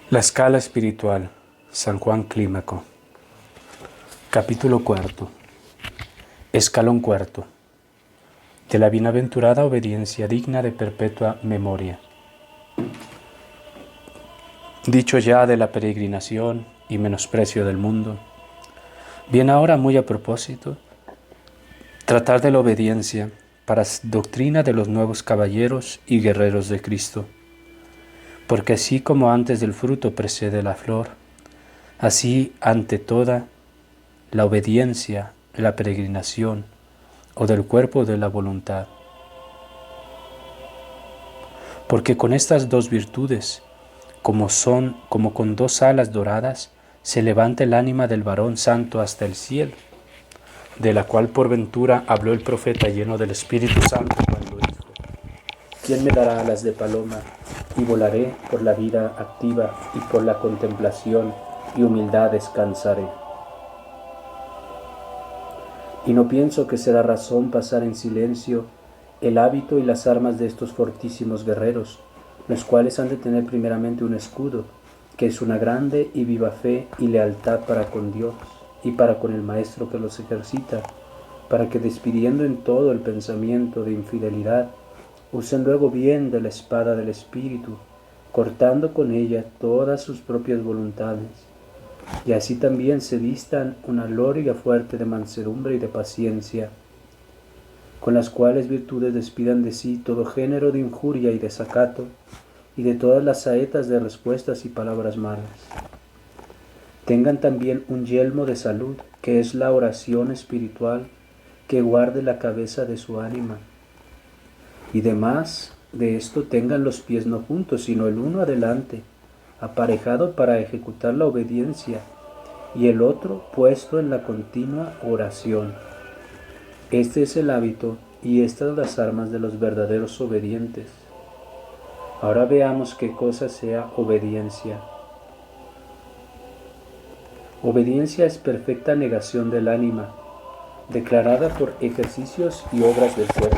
La escala espiritual, San Juan Clímaco. Capítulo cuarto. Escalón cuarto. De la bienaventurada obediencia digna de perpetua memoria. Dicho ya de la peregrinación y menosprecio del mundo, viene ahora muy a propósito tratar de la obediencia para doctrina de los nuevos caballeros y guerreros de Cristo. Porque así como antes del fruto precede la flor, así ante toda la obediencia, la peregrinación o del cuerpo de la voluntad. Porque con estas dos virtudes, como con dos alas doradas, se levanta el ánima del varón santo hasta el cielo, de la cual por ventura habló el profeta lleno del Espíritu Santo cuando dijo: ¿Quién me dará alas de paloma? Y volaré por la vida activa y por la contemplación y humildad descansaré. Y no pienso que será razón pasar en silencio el hábito y las armas de estos fortísimos guerreros, los cuales han de tener primeramente un escudo, que es una grande y viva fe y lealtad para con Dios y para con el Maestro que los ejercita, para que despidiendo en todo el pensamiento de infidelidad, usen luego bien de la espada del Espíritu, cortando con ella todas sus propias voluntades, y así también se vistan una loriga fuerte de mansedumbre y de paciencia, con las cuales virtudes despidan de sí todo género de injuria y desacato, y de todas las saetas de respuestas y palabras malas. Tengan también un yelmo de salud, que es la oración espiritual, que guarde la cabeza de su ánima. Y demás de esto tengan los pies no juntos, sino el uno adelante, aparejado para ejecutar la obediencia, y el otro puesto en la continua oración. Este es el hábito y estas las armas de los verdaderos obedientes. Ahora veamos qué cosa sea obediencia. Obediencia es perfecta negación del ánima, declarada por ejercicios y obras del cuerpo.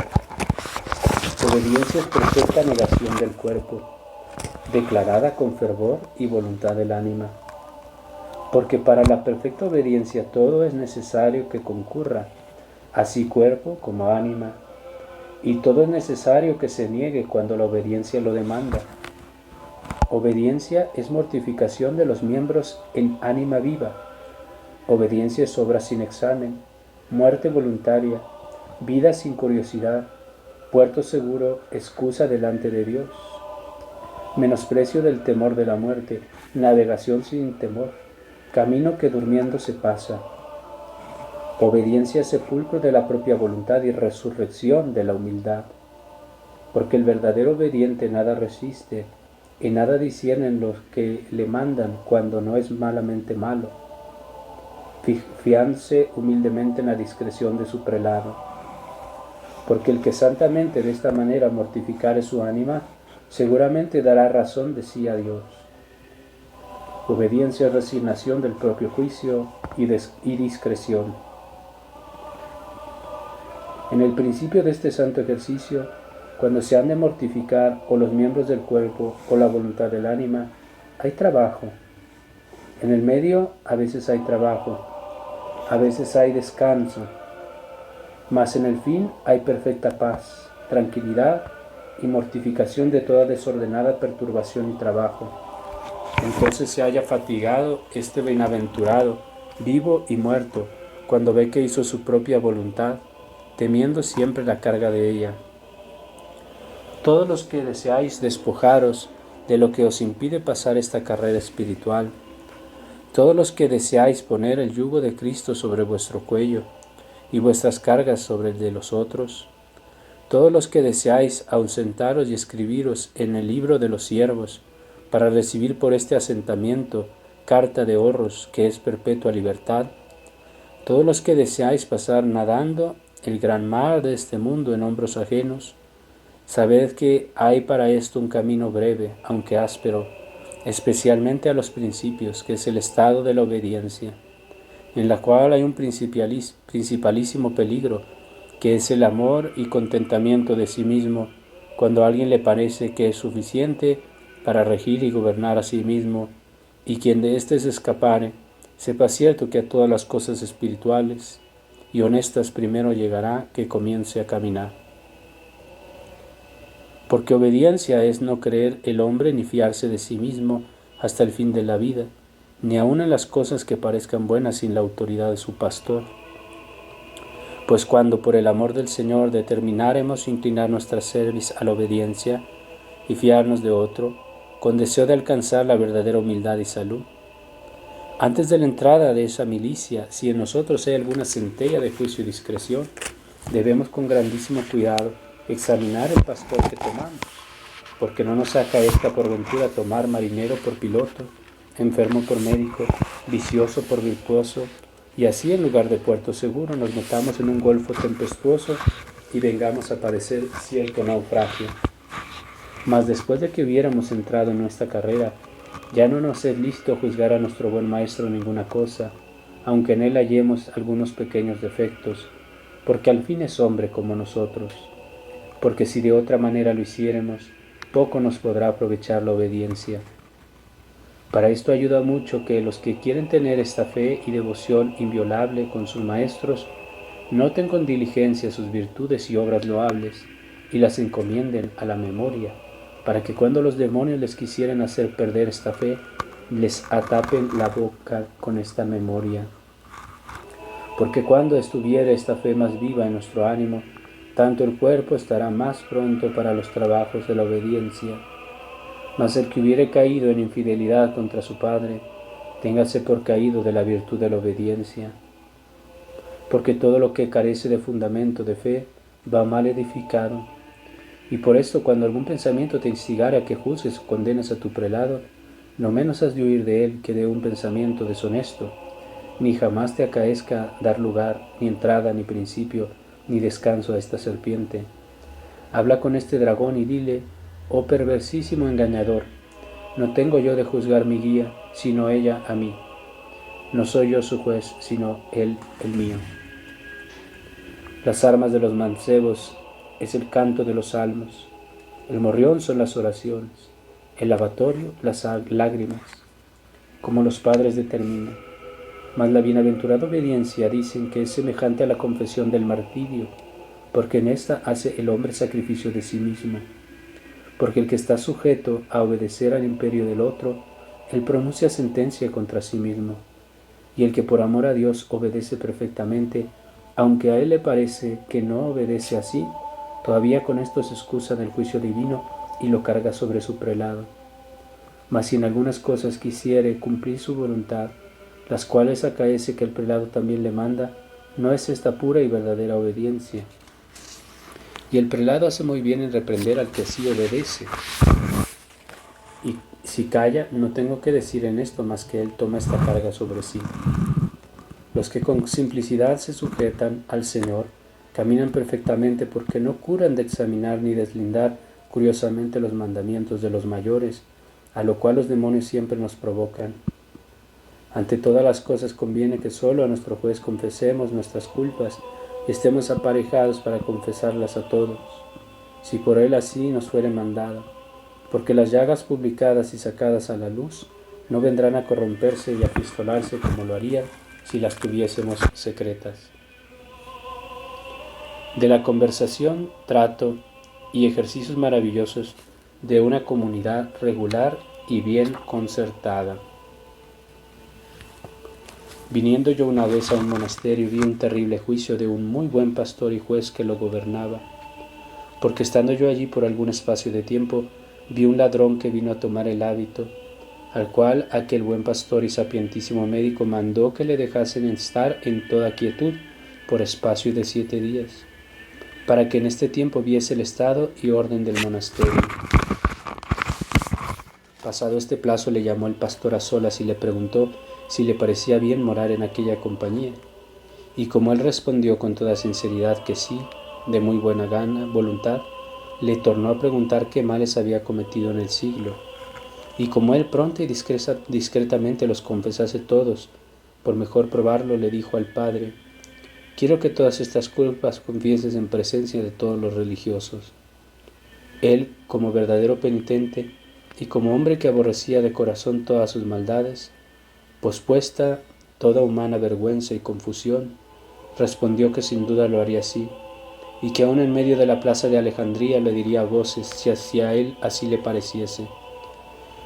Obediencia es perfecta negación del cuerpo, declarada con fervor y voluntad del ánima. Porque para la perfecta obediencia todo es necesario que concurra, así cuerpo como ánima, y todo es necesario que se niegue cuando la obediencia lo demanda. Obediencia es mortificación de los miembros en ánima viva. Obediencia es obra sin examen, muerte voluntaria, vida sin curiosidad, puerto seguro, excusa delante de Dios, menosprecio del temor de la muerte, navegación sin temor, camino que durmiendo se pasa. Obediencia es sepulcro de la propia voluntad y resurrección de la humildad, porque el verdadero obediente nada resiste y nada discierne en los que le mandan cuando no es malamente malo, fiándose humildemente en la discreción de su prelado. Porque el que santamente de esta manera mortificare su ánima, seguramente dará razón de sí a Dios. Obediencia es resignación del propio juicio y discreción. En el principio de este santo ejercicio, cuando se han de mortificar o los miembros del cuerpo o la voluntad del ánima, hay trabajo. En el medio a veces hay trabajo, a veces hay descanso, mas en el fin hay perfecta paz, tranquilidad y mortificación de toda desordenada perturbación y trabajo. Entonces se halla fatigado este bienaventurado, vivo y muerto, cuando ve que hizo su propia voluntad, temiendo siempre la carga de ella. Todos los que deseáis despojaros de lo que os impide pasar esta carrera espiritual, todos los que deseáis poner el yugo de Cristo sobre vuestro cuello y vuestras cargas sobre el de los otros, todos los que deseáis ausentaros y escribiros en el libro de los siervos, para recibir por este asentamiento carta de ahorros que es perpetua libertad, todos los que deseáis pasar nadando el gran mar de este mundo en hombros ajenos, sabed que hay para esto un camino breve, aunque áspero, especialmente a los principios, que es el estado de la obediencia, en la cual hay un principalísimo peligro, que es el amor y contentamiento de sí mismo, cuando a alguien le parece que es suficiente para regir y gobernar a sí mismo, y quien de éste se escapare, sepa cierto que a todas las cosas espirituales y honestas primero llegará que comience a caminar. Porque obediencia es no creer el hombre ni fiarse de sí mismo hasta el fin de la vida, ni aun en las cosas que parezcan buenas sin la autoridad de su pastor. Pues cuando por el amor del Señor determináremos inclinar nuestra cerviz a la obediencia y fiarnos de otro, con deseo de alcanzar la verdadera humildad y salud, antes de la entrada de esa milicia, si en nosotros hay alguna centella de juicio y discreción, debemos con grandísimo cuidado examinar el pastor que tomamos, porque no nos acaezca por ventura tomar marinero por piloto, enfermo por médico, vicioso por virtuoso, y así en lugar de puerto seguro nos metamos en un golfo tempestuoso y vengamos a padecer cierto naufragio. Mas después de que hubiéramos entrado en nuestra carrera, ya no nos es lícito juzgar a nuestro buen maestro ninguna cosa, aunque en él hallemos algunos pequeños defectos, porque al fin es hombre como nosotros. Porque si de otra manera lo hiciéramos, poco nos podrá aprovechar la obediencia. Para esto ayuda mucho que los que quieren tener esta fe y devoción inviolable con sus maestros, noten con diligencia sus virtudes y obras loables, y las encomienden a la memoria, para que cuando los demonios les quisieren hacer perder esta fe, les atapen la boca con esta memoria. Porque cuando estuviere esta fe más viva en nuestro ánimo, tanto el cuerpo estará más pronto para los trabajos de la obediencia. Mas el que hubiere caído en infidelidad contra su padre, téngase por caído de la virtud de la obediencia. Porque todo lo que carece de fundamento de fe va mal edificado. Y por esto, cuando algún pensamiento te instigare a que juzgues o condenes a tu prelado, no menos has de huir de él que de un pensamiento deshonesto, ni jamás te acaezca dar lugar, ni entrada, ni principio, ni descanso a esta serpiente. Habla con este dragón y dile: oh perversísimo engañador, no tengo yo de juzgar mi guía, sino ella a mí. No soy yo su juez, sino él el mío. Las armas de los mancebos es el canto de los salmos, el morrión son las oraciones, el lavatorio las lágrimas, como los padres determinan. Mas la bienaventurada obediencia dicen que es semejante a la confesión del martirio, porque en esta hace el hombre sacrificio de sí mismo. Porque el que está sujeto a obedecer al imperio del otro, él pronuncia sentencia contra sí mismo. Y el que por amor a Dios obedece perfectamente, aunque a él le parece que no obedece así, todavía con esto se excusa del juicio divino y lo carga sobre su prelado. Mas si en algunas cosas quisiere cumplir su voluntad, las cuales acaece que el prelado también le manda, no es esta pura y verdadera obediencia. Y el prelado hace muy bien en reprender al que así obedece. Y si calla, no tengo que decir en esto más que él toma esta carga sobre sí. Los que con simplicidad se sujetan al Señor caminan perfectamente porque no curan de examinar ni deslindar curiosamente los mandamientos de los mayores, a lo cual los demonios siempre nos provocan. Ante todas las cosas conviene que solo a nuestro juez confesemos nuestras culpas y estemos aparejados para confesarlas a todos, si por él así nos fuere mandado, porque las llagas publicadas y sacadas a la luz no vendrán a corromperse y a pistolarse como lo harían si las tuviésemos secretas. De la conversación, trato y ejercicios maravillosos de una comunidad regular y bien concertada. Viniendo yo una vez a un monasterio, vi un terrible juicio de un muy buen pastor y juez que lo gobernaba, porque estando yo allí por algún espacio de tiempo, vi un ladrón que vino a tomar el hábito, al cual aquel buen pastor y sapientísimo médico mandó que le dejasen estar en toda quietud por espacio de 7 días, para que en este tiempo viese el estado y orden del monasterio. Pasado este plazo le llamó el pastor a solas y le preguntó si le parecía bien morar en aquella compañía. Y como él respondió con toda sinceridad que sí, de muy buena voluntad, le tornó a preguntar qué males había cometido en el siglo. Y como él pronto y discretamente los confesase todos, por mejor probarlo, le dijo al padre: quiero que todas estas culpas confieses en presencia de todos los religiosos. Él, como verdadero penitente, y como hombre que aborrecía de corazón todas sus maldades, pospuesta toda humana vergüenza y confusión, respondió que sin duda lo haría así, y que aún en medio de la plaza de Alejandría le diría a voces si hacia él así le pareciese.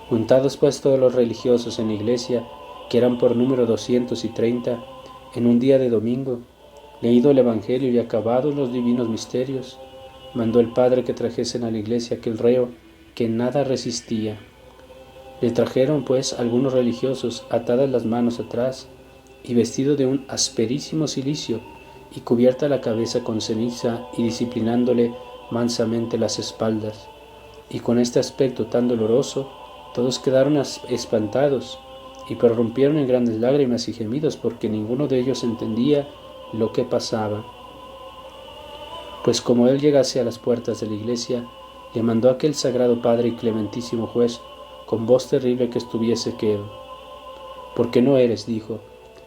Juntados pues todos los religiosos en la iglesia, que eran por número 230, en un día de domingo, leído el Evangelio y acabados los divinos misterios, mandó el padre que trajesen a la iglesia aquel reo que nada resistía. Le trajeron pues algunos religiosos atadas las manos atrás y vestido de un asperísimo cilicio y cubierta la cabeza con ceniza y disciplinándole mansamente las espaldas. Y con este aspecto tan doloroso, todos quedaron espantados y prorrumpieron en grandes lágrimas y gemidos porque ninguno de ellos entendía lo que pasaba. Pues como él llegase a las puertas de la iglesia, le mandó a aquel sagrado padre y clementísimo juez con voz terrible que estuviese quedo. Porque no eres, dijo,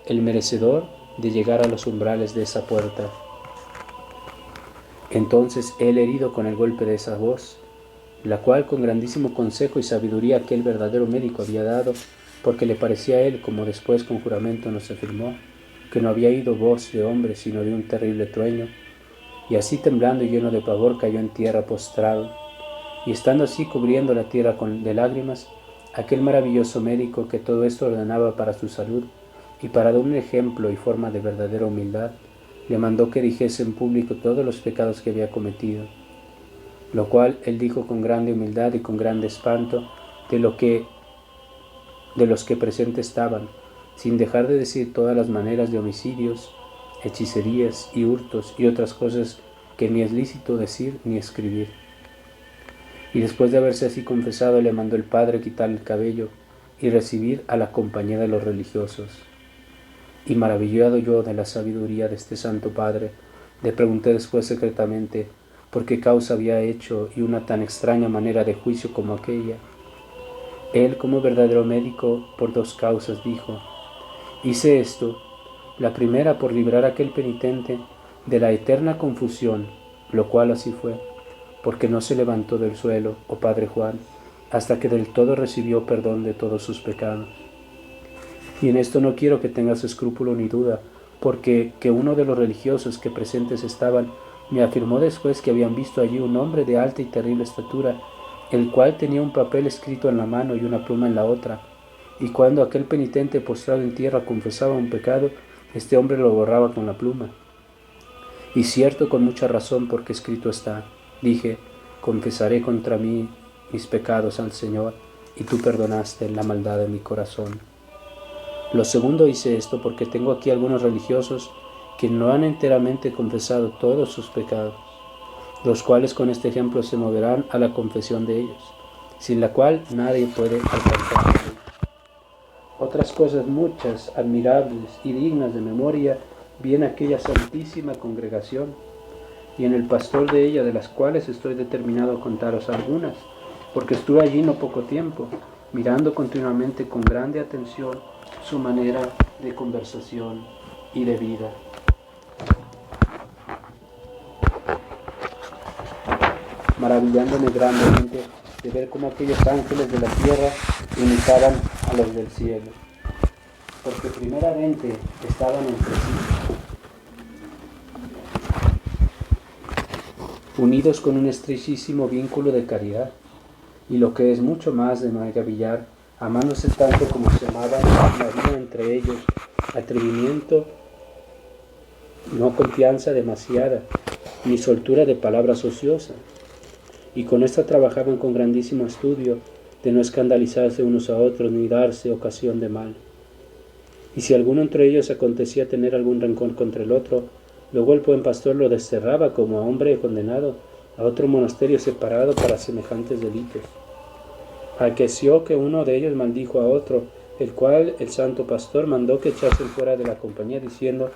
el merecedor de llegar a los umbrales de esa puerta. Entonces él, herido con el golpe de esa voz, la cual con grandísimo consejo y sabiduría aquel verdadero médico había dado, porque le parecía a él, como después con juramento nos afirmó, que no había oído voz de hombre sino de un terrible trueño, y así temblando y lleno de pavor cayó en tierra postrado, y estando así cubriendo la tierra de lágrimas, aquel maravilloso médico que todo esto ordenaba para su salud y para dar un ejemplo y forma de verdadera humildad, le mandó que dijese en público todos los pecados que había cometido, lo cual él dijo con grande humildad y con grande espanto de los que presentes estaban, sin dejar de decir todas las maneras de homicidios, hechicerías y hurtos y otras cosas que ni es lícito decir ni escribir. Y después de haberse así confesado, le mandó el padre quitar el cabello y recibir a la compañía de los religiosos. Y maravillado yo de la sabiduría de este santo padre, le pregunté después secretamente por qué causa había hecho y una tan extraña manera de juicio como aquella. Él, como verdadero médico, por dos causas dijo: hice esto, la primera por librar a aquel penitente de la eterna confusión, lo cual así fue, porque no se levantó del suelo, oh Padre Juan, hasta que del todo recibió perdón de todos sus pecados. Y en esto no quiero que tengas escrúpulo ni duda, porque que uno de los religiosos que presentes estaban me afirmó después que habían visto allí un hombre de alta y terrible estatura, el cual tenía un papel escrito en la mano y una pluma en la otra, y cuando aquel penitente postrado en tierra confesaba un pecado, este hombre lo borraba con la pluma. Y cierto, con mucha razón, porque escrito está, dije, confesaré contra mí mis pecados al Señor, y tú perdonaste la maldad de mi corazón. Lo segundo, hice esto porque tengo aquí algunos religiosos que no han enteramente confesado todos sus pecados, los cuales con este ejemplo se moverán a la confesión de ellos, sin la cual nadie puede alcanzar. Otras cosas muchas, admirables y dignas de memoria, vi en aquella santísima congregación, y en el pastor de ella, de las cuales estoy determinado a contaros algunas, porque estuve allí no poco tiempo, mirando continuamente con grande atención su manera de conversación y de vida. Maravillándome grandemente de ver cómo aquellos ángeles de la tierra imitaban a los del cielo, porque primeramente estaban entre sí, unidos con un estrechísimo vínculo de caridad, y lo que es mucho más de maravillar, amándose tanto como se amaban, no había entre ellos atrevimiento, no confianza demasiada, ni soltura de palabras ociosa, y con esta trabajaban con grandísimo estudio de no escandalizarse unos a otros ni darse ocasión de mal. Y si alguno entre ellos acontecía tener algún rencor contra el otro, luego el buen pastor lo desterraba como a hombre condenado a otro monasterio separado para semejantes delitos. Acaeció que uno de ellos maldijo a otro, el cual el santo pastor mandó que echasen fuera de la compañía, diciendo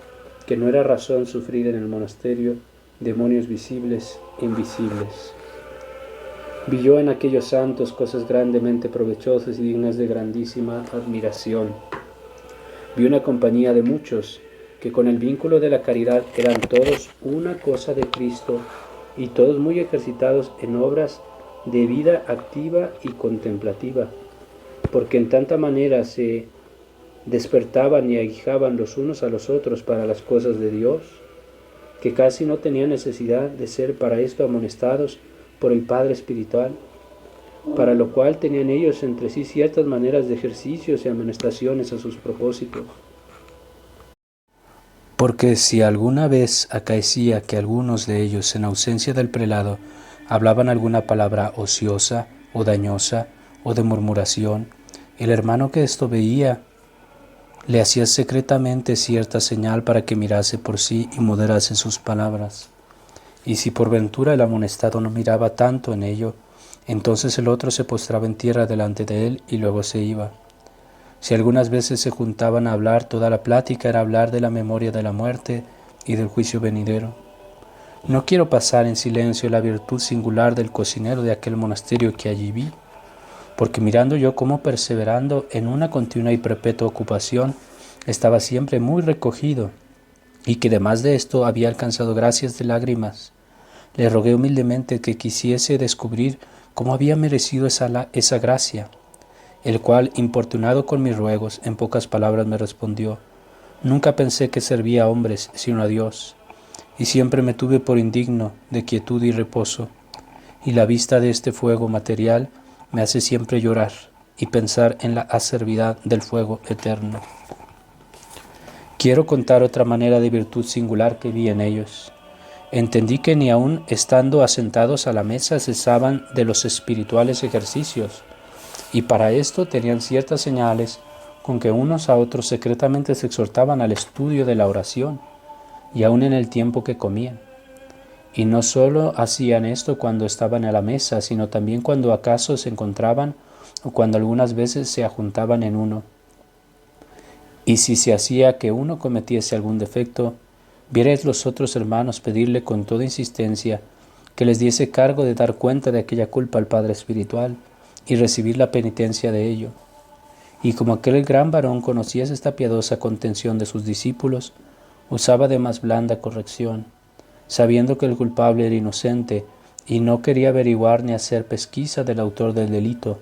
que no era razón sufrir en el monasterio demonios visibles e invisibles. Vi yo en aquellos santos cosas grandemente provechosas y dignas de grandísima admiración. Vi una compañía de muchos que con el vínculo de la caridad eran todos una cosa de Cristo y todos muy ejercitados en obras de vida activa y contemplativa, porque en tanta manera se despertaban y aguijaban los unos a los otros para las cosas de Dios, que casi no tenían necesidad de ser para esto amonestados por el Padre Espiritual, para lo cual tenían ellos entre sí ciertas maneras de ejercicios y amonestaciones a sus propósitos. Porque si alguna vez acaecía que algunos de ellos, en ausencia del prelado, hablaban alguna palabra ociosa o dañosa o de murmuración, el hermano que esto veía le hacía secretamente cierta señal para que mirase por sí y moderase sus palabras. Y si por ventura el amonestado no miraba tanto en ello, entonces el otro se postraba en tierra delante de él y luego se iba. Si algunas veces se juntaban a hablar, toda la plática era hablar de la memoria de la muerte y del juicio venidero. No quiero pasar en silencio la virtud singular del cocinero de aquel monasterio que allí vi, porque mirando yo cómo perseverando en una continua y perpetua ocupación, estaba siempre muy recogido, y que además de esto había alcanzado gracias de lágrimas, le rogué humildemente que quisiese descubrir cómo había merecido esa gracia, el cual, importunado con mis ruegos, en pocas palabras me respondió: nunca pensé que servía a hombres, sino a Dios, y siempre me tuve por indigno de quietud y reposo, y la vista de este fuego material me hace siempre llorar y pensar en la acervidad del fuego eterno. Quiero contar otra manera de virtud singular que vi en ellos. Entendí que ni aun estando asentados a la mesa cesaban de los espirituales ejercicios, y para esto tenían ciertas señales con que unos a otros secretamente se exhortaban al estudio de la oración, y aun en el tiempo que comían. Y no solo hacían esto cuando estaban a la mesa, sino también cuando acaso se encontraban o cuando algunas veces se ajuntaban en uno. Y si se hacía que uno cometiese algún defecto, vierais los otros hermanos pedirle con toda insistencia que les diese cargo de dar cuenta de aquella culpa al Padre Espiritual y recibir la penitencia de ello. Y como aquel gran varón conocía esta piadosa contención de sus discípulos, usaba de más blanda corrección, sabiendo que el culpable era inocente y no quería averiguar ni hacer pesquisa del autor del delito,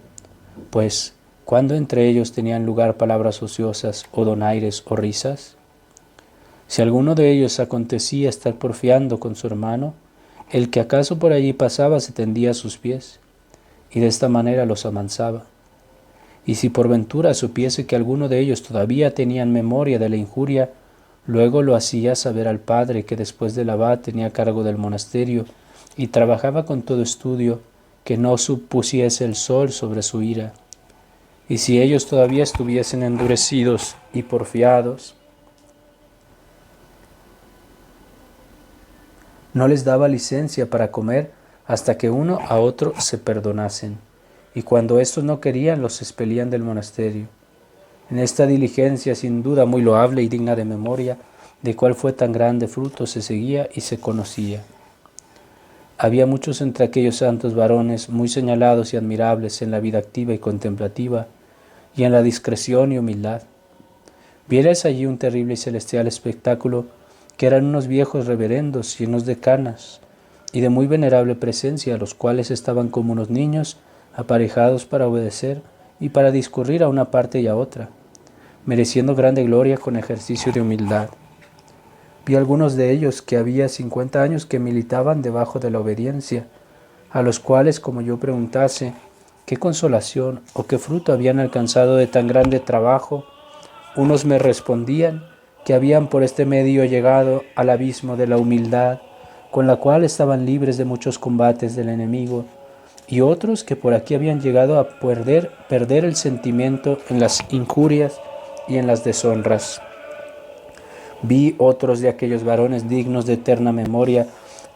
pues cuando entre ellos tenían lugar palabras ociosas o donaires o risas, si alguno de ellos acontecía estar porfiando con su hermano, el que acaso por allí pasaba se tendía a sus pies, y de esta manera los amansaba. Y si por ventura supiese que alguno de ellos todavía tenían memoria de la injuria, luego lo hacía saber al padre que después del abad tenía cargo del monasterio, y trabajaba con todo estudio que no supusiese el sol sobre su ira. Y si ellos todavía estuviesen endurecidos y porfiados, no les daba licencia para comer hasta que uno a otro se perdonasen, y cuando estos no querían los expelían del monasterio. En esta diligencia, sin duda muy loable y digna de memoria, de cuál fue tan grande fruto, se seguía y se conocía. Había muchos entre aquellos santos varones muy señalados y admirables en la vida activa y contemplativa, y en la discreción y humildad. Vierais allí un terrible y celestial espectáculo, que eran unos viejos reverendos, llenos de canas, y de muy venerable presencia, los cuales estaban como unos niños, aparejados para obedecer y para discurrir a una parte y a otra, mereciendo grande gloria con ejercicio de humildad. Vi algunos de ellos que había 50 años que militaban debajo de la obediencia, a los cuales, como yo preguntase qué consolación o qué fruto habían alcanzado de tan grande trabajo, unos me respondían que habían por este medio llegado al abismo de la humildad, con la cual estaban libres de muchos combates del enemigo, y otros que por aquí habían llegado a perder el sentimiento en las injurias y en las deshonras. Vi otros de aquellos varones dignos de eterna memoria,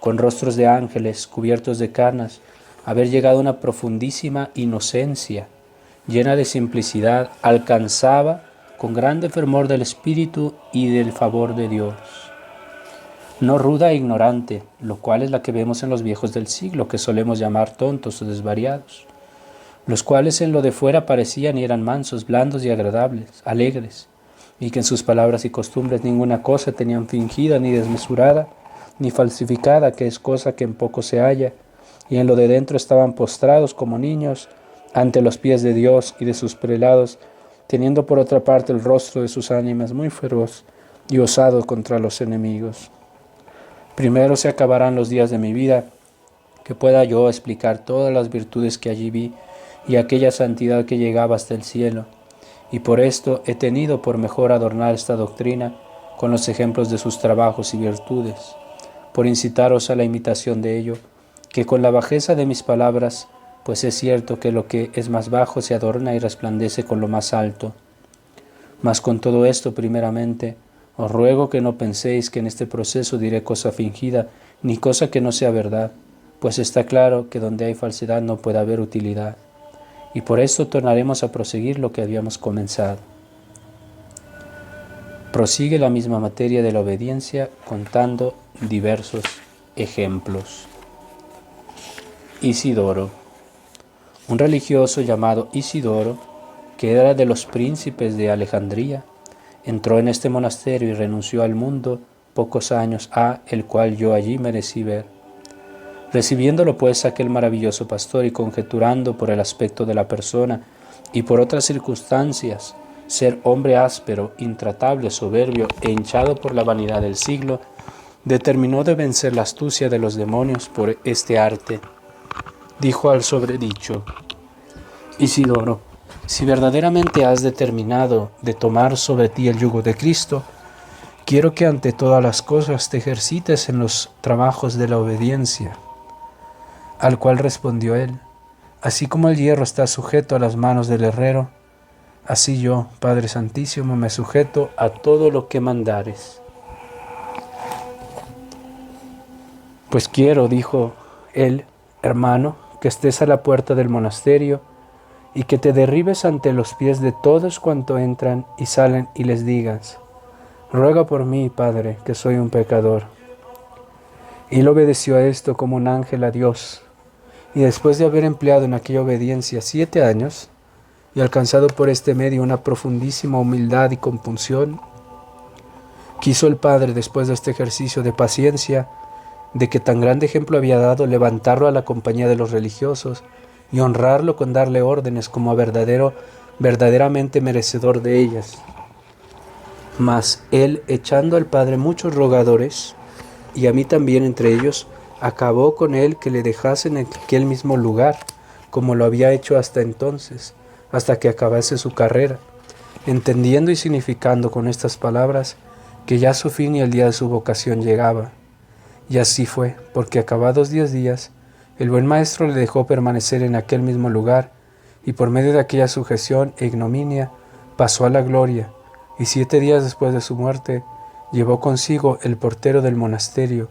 con rostros de ángeles, cubiertos de canas, haber llegado a una profundísima inocencia, llena de simplicidad, alcanzaba con grande fervor del espíritu y del favor de Dios. No ruda e ignorante, lo cual es la que vemos en los viejos del siglo, que solemos llamar tontos o desvariados, los cuales en lo de fuera parecían y eran mansos, blandos y agradables, alegres, y que en sus palabras y costumbres ninguna cosa tenían fingida ni desmesurada, ni falsificada, que es cosa que en poco se halla, y en lo de dentro estaban postrados como niños ante los pies de Dios y de sus prelados, teniendo por otra parte el rostro de sus ánimas muy feroz y osado contra los enemigos. Primero se acabarán los días de mi vida, que pueda yo explicar todas las virtudes que allí vi y aquella santidad que llegaba hasta el cielo, y por esto he tenido por mejor adornar esta doctrina con los ejemplos de sus trabajos y virtudes, por incitaros a la imitación de ello, que con la bajeza de mis palabras, pues es cierto que lo que es más bajo se adorna y resplandece con lo más alto. Mas con todo esto, primeramente, os ruego que no penséis que en este proceso diré cosa fingida, ni cosa que no sea verdad, pues está claro que donde hay falsedad no puede haber utilidad. Y por esto tornaremos a proseguir lo que habíamos comenzado. Prosigue la misma materia de la obediencia contando diversos ejemplos. Isidoro. Un religioso llamado Isidoro, que era de los príncipes de Alejandría, entró en este monasterio y renunció al mundo pocos años a el cual yo allí merecí ver. Recibiéndolo pues aquel maravilloso pastor y conjeturando por el aspecto de la persona y por otras circunstancias ser hombre áspero, intratable, soberbio e hinchado por la vanidad del siglo, determinó de vencer la astucia de los demonios por este arte. Dijo al sobredicho: Isidoro, si verdaderamente has determinado de tomar sobre ti el yugo de Cristo, quiero que ante todas las cosas te ejercites en los trabajos de la obediencia. Al cual respondió él: así como el hierro está sujeto a las manos del herrero, así yo, Padre Santísimo, me sujeto a todo lo que mandares. Pues quiero, dijo él, hermano, que estés a la puerta del monasterio y que te derribes ante los pies de todos cuanto entran y salen y les digas: ruega por mí, Padre, que soy un pecador. Y él obedeció a esto como un ángel a Dios, y después de haber empleado en aquella obediencia 7 años, y alcanzado por este medio una profundísima humildad y compunción, quiso el Padre, después de este ejercicio de paciencia, de que tan grande ejemplo había dado, levantarlo a la compañía de los religiosos y honrarlo con darle órdenes como a verdaderamente merecedor de ellas. Mas él, echando al Padre muchos rogadores, y a mí también entre ellos, acabó con él que le dejasen en aquel mismo lugar, como lo había hecho hasta entonces, hasta que acabase su carrera, entendiendo y significando con estas palabras que ya su fin y el día de su vocación llegaba. Y así fue, porque acabados 10 días, el buen maestro le dejó permanecer en aquel mismo lugar, y por medio de aquella sujeción e ignominia pasó a la gloria, y 7 días después de su muerte llevó consigo el portero del monasterio,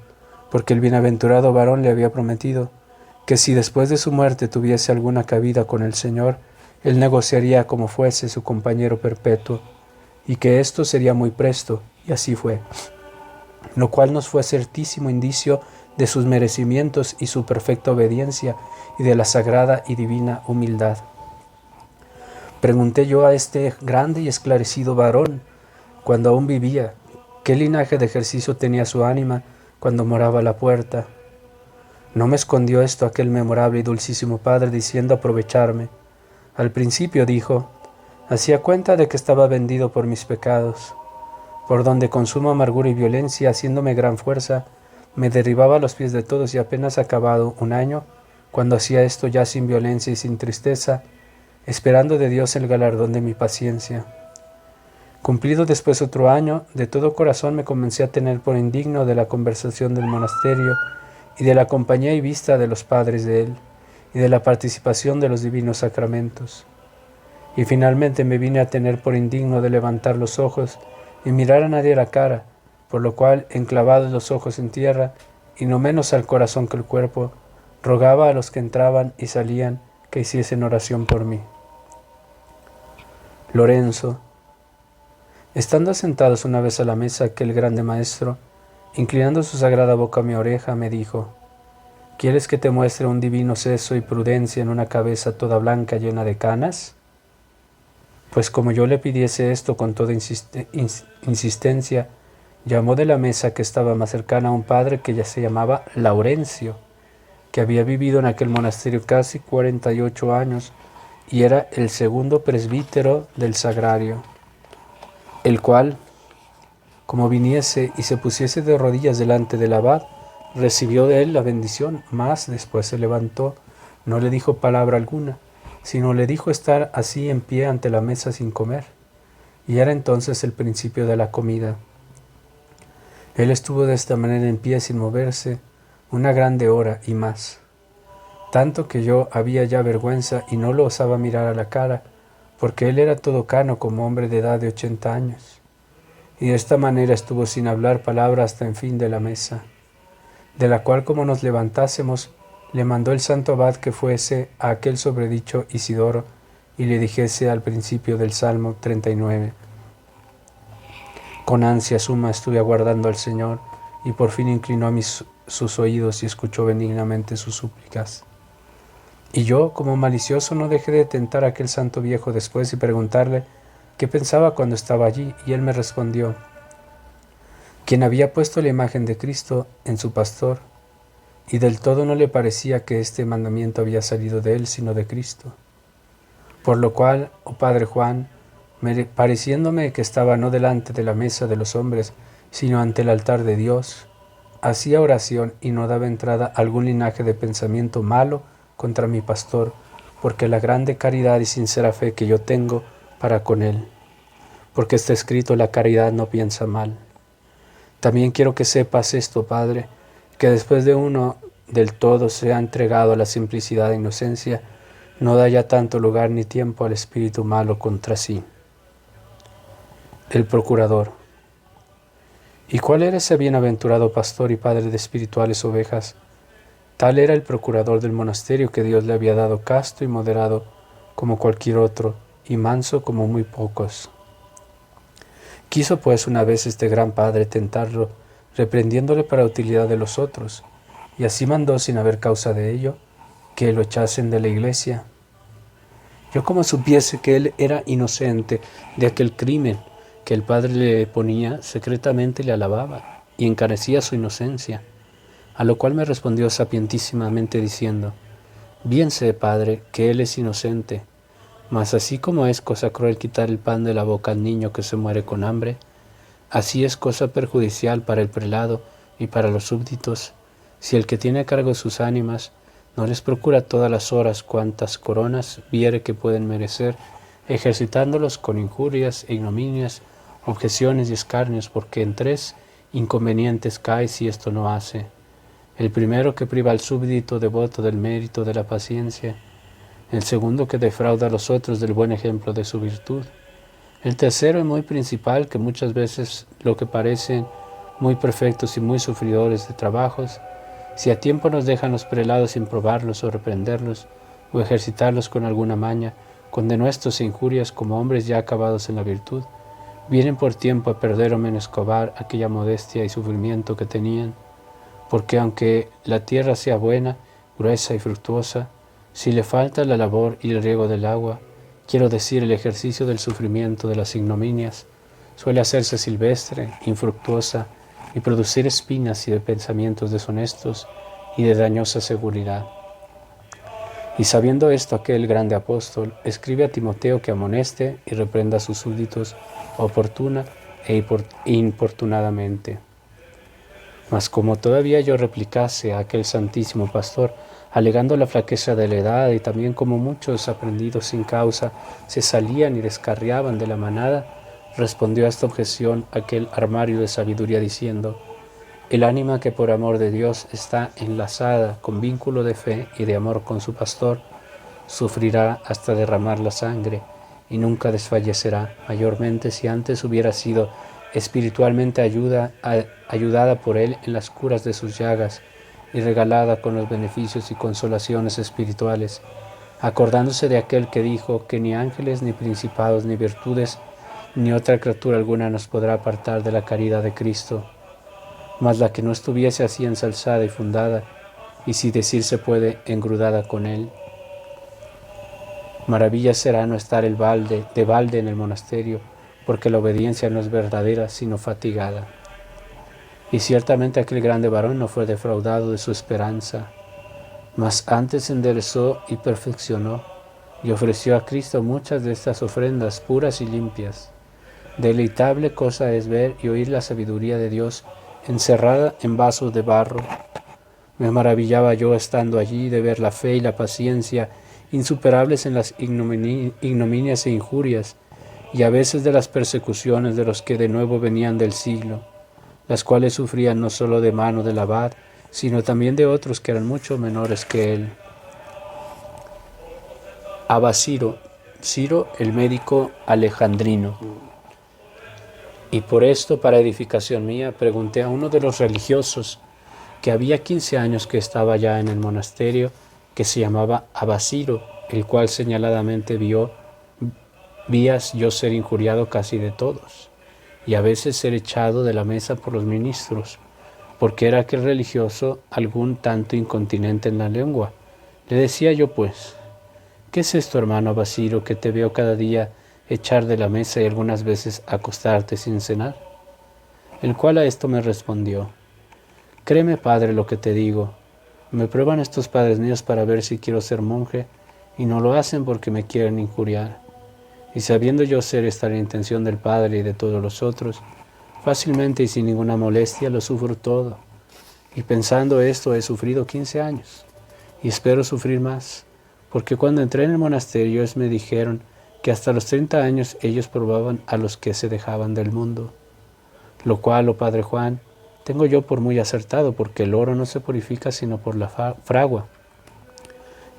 porque el bienaventurado varón le había prometido que si después de su muerte tuviese alguna cabida con el Señor, él negociaría como fuese su compañero perpetuo, y que esto sería muy presto, y así fue. Lo cual nos fue certísimo indicio de sus merecimientos y su perfecta obediencia y de la sagrada y divina humildad. Pregunté yo a este grande y esclarecido varón, cuando aún vivía, qué linaje de ejercicio tenía su ánima cuando moraba a la puerta. No me escondió esto aquel memorable y dulcísimo padre, diciendo aprovecharme. Al principio dijo: hacía cuenta de que estaba vendido por mis pecados, por donde con suma amargura y violencia, haciéndome gran fuerza, me derribaba a los pies de todos, y apenas acabado 1 año, cuando hacía esto ya sin violencia y sin tristeza, esperando de Dios el galardón de mi paciencia. Cumplido después otro año, de todo corazón me comencé a tener por indigno de la conversación del monasterio y de la compañía y vista de los padres de él, y de la participación de los divinos sacramentos. Y finalmente me vine a tener por indigno de levantar los ojos y mirar a nadie a la cara, por lo cual, enclavados los ojos en tierra, y no menos al corazón que el cuerpo, rogaba a los que entraban y salían que hiciesen oración por mí. Lorenzo. Estando sentados una vez a la mesa aquel grande maestro, inclinando su sagrada boca a mi oreja, me dijo: ¿quieres que te muestre un divino seso y prudencia en una cabeza toda blanca llena de canas? Pues como yo le pidiese esto con toda insistencia, llamó de la mesa que estaba más cercana a un padre que ya se llamaba Laurencio, que había vivido en aquel monasterio casi 48 años y era el segundo presbítero del sagrario, el cual, como viniese y se pusiese de rodillas delante del abad, recibió de él la bendición, mas después se levantó, no le dijo palabra alguna, sino le dijo estar así en pie ante la mesa sin comer. Y era entonces el principio de la comida. Él estuvo de esta manera en pie sin moverse una grande hora y más, tanto que yo había ya vergüenza y no lo osaba mirar a la cara, porque él era todo cano como hombre de edad de 80 años. Y de esta manera estuvo sin hablar palabra hasta en fin de la mesa, de la cual como nos levantásemos, le mandó el santo abad que fuese a aquel sobredicho Isidoro y le dijese al principio del Salmo 39. Con ansia suma estuve aguardando al Señor, y por fin inclinó a sus oídos y escuchó benignamente sus súplicas. Y yo, como malicioso, no dejé de tentar a aquel santo viejo después y preguntarle qué pensaba cuando estaba allí, y él me respondió, quien había puesto la imagen de Cristo en su pastor, y del todo no le parecía que este mandamiento había salido de él, sino de Cristo. Por lo cual, oh Padre Juan, pareciéndome que estaba no delante de la mesa de los hombres, sino ante el altar de Dios, hacía oración y no daba entrada a algún linaje de pensamiento malo contra mi pastor, porque la grande caridad y sincera fe que yo tengo para con él, porque está escrito, la caridad no piensa mal. También quiero que sepas esto, Padre, que después de uno del todo se ha entregado a la simplicidad e inocencia, no da ya tanto lugar ni tiempo al espíritu malo contra sí. El procurador. ¿Y cuál era ese bienaventurado pastor y padre de espirituales ovejas? Tal era el procurador del monasterio que Dios le había dado casto y moderado como cualquier otro, y manso como muy pocos. Quiso pues una vez este gran padre tentarlo, reprendiéndole para utilidad de los otros, y así mandó sin haber causa de ello, que lo echasen de la iglesia. Yo como supiese que él era inocente de aquel crimen que el padre le ponía, secretamente le alababa y encarecía su inocencia, a lo cual me respondió sapientísimamente diciendo, bien sé, padre, que él es inocente, mas así como es cosa cruel quitar el pan de la boca al niño que se muere con hambre, así es cosa perjudicial para el prelado y para los súbditos, si el que tiene a cargo sus ánimas no les procura todas las horas cuantas coronas viere que pueden merecer, ejercitándolos con injurias e ignominias, objeciones y escarnios, porque en 3 inconvenientes cae si esto no hace. El primero, que priva al súbdito devoto del mérito de la paciencia. El segundo, que defrauda a los otros del buen ejemplo de su virtud. El tercero, y muy principal, que muchas veces lo que parecen muy perfectos y muy sufridores de trabajos, si a tiempo nos dejan los prelados sin probarlos o reprenderlos, o ejercitarlos con alguna maña, con denuestos e injurias como hombres ya acabados en la virtud, vienen por tiempo a perder o menoscabar aquella modestia y sufrimiento que tenían, porque aunque la tierra sea buena, gruesa y fructuosa, si le falta la labor y el riego del agua, quiero decir el ejercicio del sufrimiento de las ignominias, suele hacerse silvestre, infructuosa, y producir espinas y de pensamientos deshonestos y de dañosa seguridad. Y sabiendo esto, aquel grande apóstol escribe a Timoteo que amoneste y reprenda a sus súbditos oportuna e importunadamente. Mas como todavía yo replicase a aquel santísimo pastor, alegando la flaqueza de la edad y también como muchos aprendidos sin causa se salían y descarriaban de la manada, respondió a esta objeción aquel armario de sabiduría diciendo, el ánima que por amor de Dios está enlazada con vínculo de fe y de amor con su pastor, sufrirá hasta derramar la sangre y nunca desfallecerá, mayormente si antes hubiera sido espiritualmente ayudada por él en las curas de sus llagas y regalada con los beneficios y consolaciones espirituales, acordándose de aquel que dijo que ni ángeles, ni principados, ni virtudes, ni otra criatura alguna nos podrá apartar de la caridad de Cristo, mas la que no estuviese así ensalzada y fundada, y si decir se puede, engrudada con él. Maravilla será no estar de balde en el monasterio, porque la obediencia no es verdadera, sino fatigada. Y ciertamente aquel grande varón no fue defraudado de su esperanza, mas antes enderezó y perfeccionó, y ofreció a Cristo muchas de estas ofrendas puras y limpias. Deleitable cosa es ver y oír la sabiduría de Dios encerrada en vasos de barro. Me maravillaba yo estando allí de ver la fe y la paciencia insuperables en las ignominias e injurias, y a veces de las persecuciones de los que de nuevo venían del siglo, las cuales sufrían no solo de mano del abad, sino también de otros que eran mucho menores que él. Abba Ciro, Ciro el médico alejandrino. Y por esto, para edificación mía, pregunté a uno de los religiosos, que había 15 años que estaba ya en el monasterio, que se llamaba Abba Ciro, el cual señaladamente vías yo ser injuriado casi de todos, y a veces ser echado de la mesa por los ministros, porque era aquel religioso algún tanto incontinente en la lengua. Le decía yo pues: ¿qué es esto, hermano Abba Ciro, que te veo cada día echar de la mesa y algunas veces acostarte sin cenar? El cual a esto me respondió: créeme, padre, lo que te digo. Me prueban estos padres míos para ver si quiero ser monje, y no lo hacen porque me quieren injuriar. Y sabiendo yo ser esta la intención del Padre y de todos los otros, fácilmente y sin ninguna molestia lo sufro todo. Y pensando esto he sufrido 15 años, y espero sufrir más, porque cuando entré en el monasterio ellos me dijeron que hasta los 30 años ellos probaban a los que se dejaban del mundo. Lo cual, oh Padre Juan, tengo yo por muy acertado, porque el oro no se purifica sino por la fragua.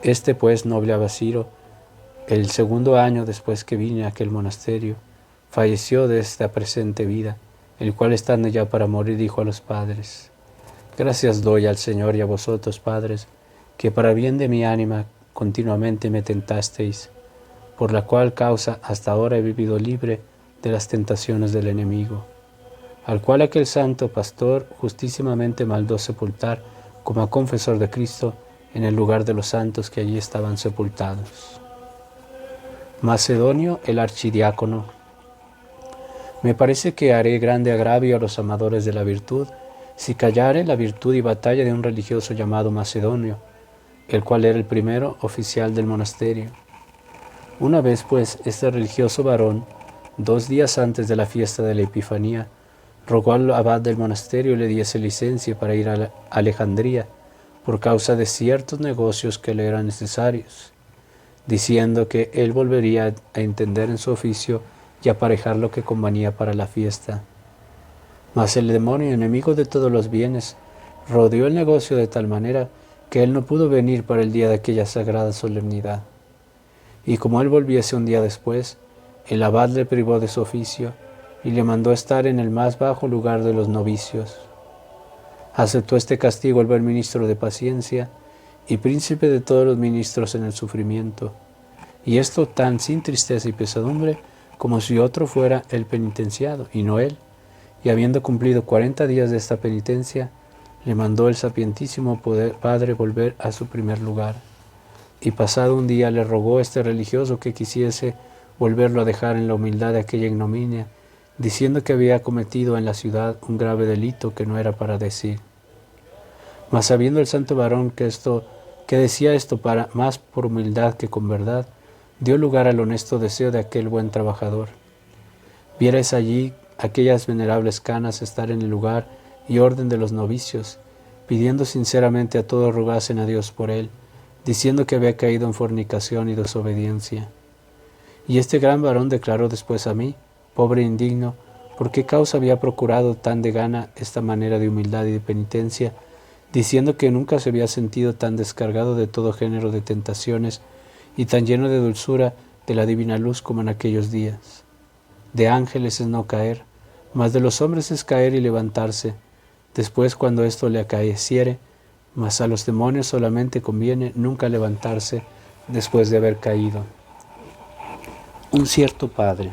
Este pues, noble Abba Ciro, el segundo año después que vine a aquel monasterio, falleció de esta presente vida, el cual estando ya para morir dijo a los padres: gracias doy al Señor y a vosotros, padres, que para bien de mi ánima continuamente me tentasteis, por la cual causa hasta ahora he vivido libre de las tentaciones del enemigo, al cual aquel santo pastor justísimamente mandó sepultar como a confesor de Cristo en el lugar de los santos que allí estaban sepultados. Macedonio el archidiácono. Me parece que haré grande agravio a los amadores de la virtud si callare la virtud y batalla de un religioso llamado Macedonio, el cual era el primero oficial del monasterio. Una vez pues este religioso varón, 2 días antes de la fiesta de la Epifanía, rogó al abad del monasterio le diese licencia para ir a Alejandría por causa de ciertos negocios que le eran necesarios, diciendo que él volvería a entender en su oficio y aparejar lo que convenía para la fiesta. Mas el demonio, enemigo de todos los bienes, rodeó el negocio de tal manera que él no pudo venir para el día de aquella sagrada solemnidad. Y como él volviese un día después, el abad le privó de su oficio y le mandó estar en el más bajo lugar de los novicios. Aceptó este castigo el buen ministro de paciencia y príncipe de todos los ministros en el sufrimiento, y esto tan sin tristeza y pesadumbre como si otro fuera el penitenciado y no él, y habiendo cumplido 40 días de esta penitencia, le mandó el sapientísimo Padre volver a su primer lugar, y pasado un día le rogó este religioso que quisiese volverlo a dejar en la humildad de aquella ignominia, diciendo que había cometido en la ciudad un grave delito que no era para decir. Mas sabiendo el santo varón que decía esto más por humildad que con verdad, dio lugar al honesto deseo de aquel buen trabajador. Vierais allí aquellas venerables canas estar en el lugar y orden de los novicios, pidiendo sinceramente a todos rogasen a Dios por él, diciendo que había caído en fornicación y desobediencia. Y este gran varón declaró después a mí, pobre e indigno, por qué causa había procurado tan de gana esta manera de humildad y de penitencia, diciendo que nunca se había sentido tan descargado de todo género de tentaciones y tan lleno de dulzura de la divina luz como en aquellos días. De ángeles es no caer, mas de los hombres es caer y levantarse, después cuando esto le acaeciere, mas a los demonios solamente conviene nunca levantarse después de haber caído. Un cierto padre.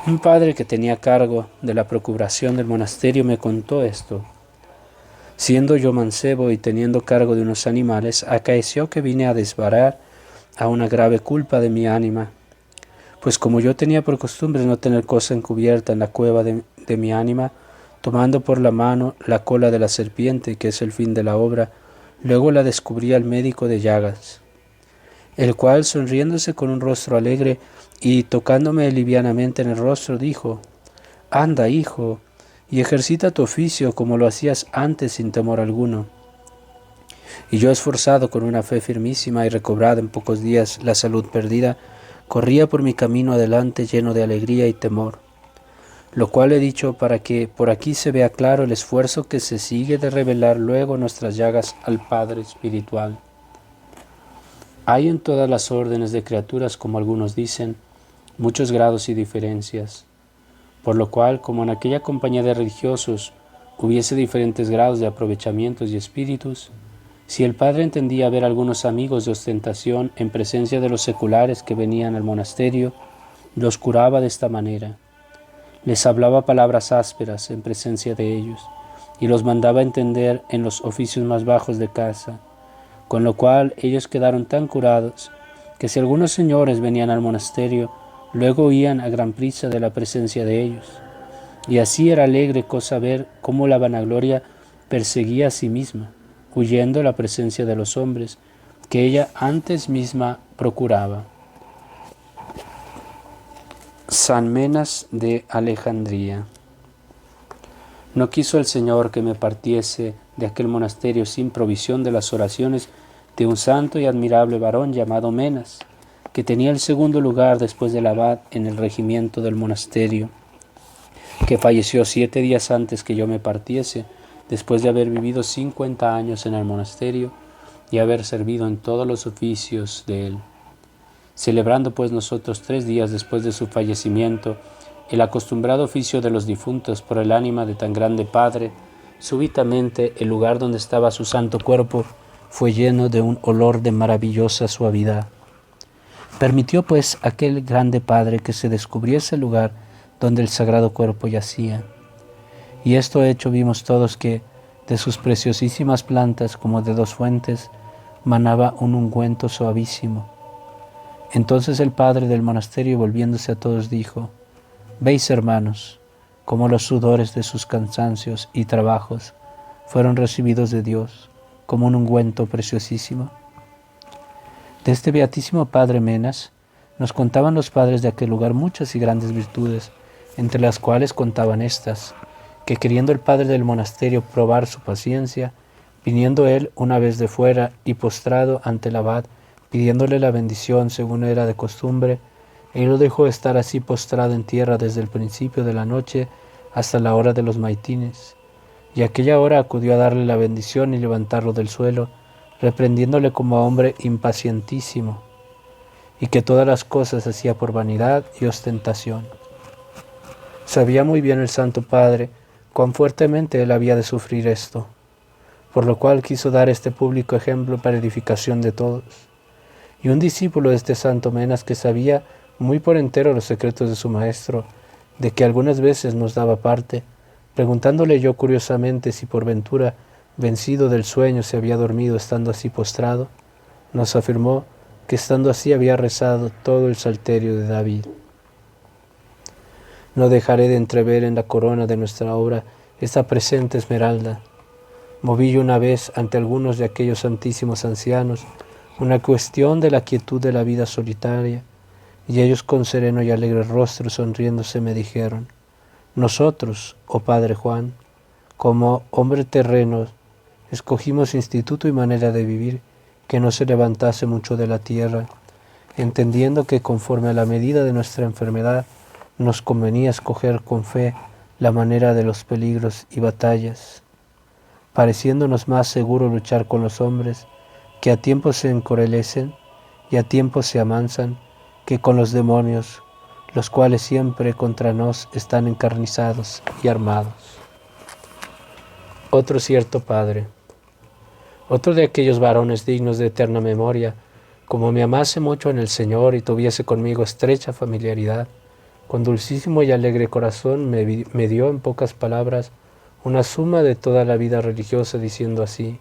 Un padre que tenía cargo de la procuración del monasterio me contó esto. Siendo yo mancebo y teniendo cargo de unos animales, acaeció que vine a desbarar a una grave culpa de mi ánima, pues como yo tenía por costumbre no tener cosa encubierta en la cueva de mi ánima, tomando por la mano la cola de la serpiente, que es el fin de la obra, Luego la descubrí al médico de llagas, el cual, sonriéndose con un rostro alegre y tocándome livianamente en el rostro, dijo: «Anda, hijo, y ejercita tu oficio como lo hacías antes sin temor alguno». Y yo, esforzado con una fe firmísima y recobrada en pocos días la salud perdida, corría por mi camino adelante lleno de alegría y temor. Lo cual he dicho para que por aquí se vea claro el esfuerzo que se sigue de revelar luego nuestras llagas al Padre Espiritual. Hay en todas las órdenes de criaturas, como algunos dicen, muchos grados y diferencias, por lo cual, como en aquella compañía de religiosos hubiese diferentes grados de aprovechamientos y espíritus, si el Padre entendía ver algunos amigos de ostentación en presencia de los seculares que venían al monasterio, los curaba de esta manera. Les hablaba palabras ásperas en presencia de ellos y los mandaba a entender en los oficios más bajos de casa, con lo cual ellos quedaron tan curados que si algunos señores venían al monasterio, luego huían a gran prisa de la presencia de ellos. Y así era alegre cosa ver cómo la vanagloria perseguía a sí misma, huyendo la presencia de los hombres, que ella antes misma procuraba. San Menas de Alejandría. No quiso el Señor que me partiese de aquel monasterio sin provisión de las oraciones de un santo y admirable varón llamado Menas, que tenía el segundo lugar después del abad en el regimiento del monasterio, que falleció 7 días antes que yo me partiese, después de haber vivido 50 años en el monasterio y haber servido en todos los oficios de él. Celebrando pues nosotros 3 días después de su fallecimiento el acostumbrado oficio de los difuntos por el ánima de tan grande Padre, súbitamente el lugar donde estaba su santo cuerpo fue lleno de un olor de maravillosa suavidad. Permitió pues aquel grande Padre que se descubriese el lugar donde el sagrado cuerpo yacía. Y esto hecho vimos todos que de sus preciosísimas plantas como de 2 fuentes manaba un ungüento suavísimo. Entonces el padre del monasterio, volviéndose a todos, dijo: «Veis, hermanos, cómo los sudores de sus cansancios y trabajos fueron recibidos de Dios como un ungüento preciosísimo». De este beatísimo padre Menas nos contaban los padres de aquel lugar muchas y grandes virtudes, entre las cuales contaban estas: que queriendo el padre del monasterio probar su paciencia, viniendo él una vez de fuera y postrado ante el abad, pidiéndole la bendición según era de costumbre, él lo dejó estar así postrado en tierra desde el principio de la noche hasta la hora de los maitines, y aquella hora acudió a darle la bendición y levantarlo del suelo, reprendiéndole como a hombre impacientísimo, y que todas las cosas hacía por vanidad y ostentación. Sabía muy bien el Santo Padre cuán fuertemente él había de sufrir esto, por lo cual quiso dar este público ejemplo para edificación de todos. Y un discípulo de este santo Menas, que sabía muy por entero los secretos de su maestro, de que algunas veces nos daba parte, preguntándole yo curiosamente si por ventura, vencido del sueño, se había dormido estando así postrado, nos afirmó que estando así había rezado todo el salterio de David. No dejaré de entrever en la corona de nuestra obra esta presente esmeralda. Moví yo una vez ante algunos de aquellos santísimos ancianos una cuestión de la quietud de la vida solitaria, y ellos con sereno y alegre rostro sonriéndose me dijeron: «Nosotros, oh Padre Juan, como hombre terreno, escogimos instituto y manera de vivir que no se levantase mucho de la tierra, entendiendo que conforme a la medida de nuestra enfermedad nos convenía escoger con fe la manera de los peligros y batallas, pareciéndonos más seguro luchar con los hombres, que a tiempo se encorelecen y a tiempo se amansan, que con los demonios, los cuales siempre contra nos están encarnizados y armados». Otro cierto padre, otro de aquellos varones dignos de eterna memoria, como me amase mucho en el Señor y tuviese conmigo estrecha familiaridad, con dulcísimo y alegre corazón me dio en pocas palabras una suma de toda la vida religiosa, diciendo así: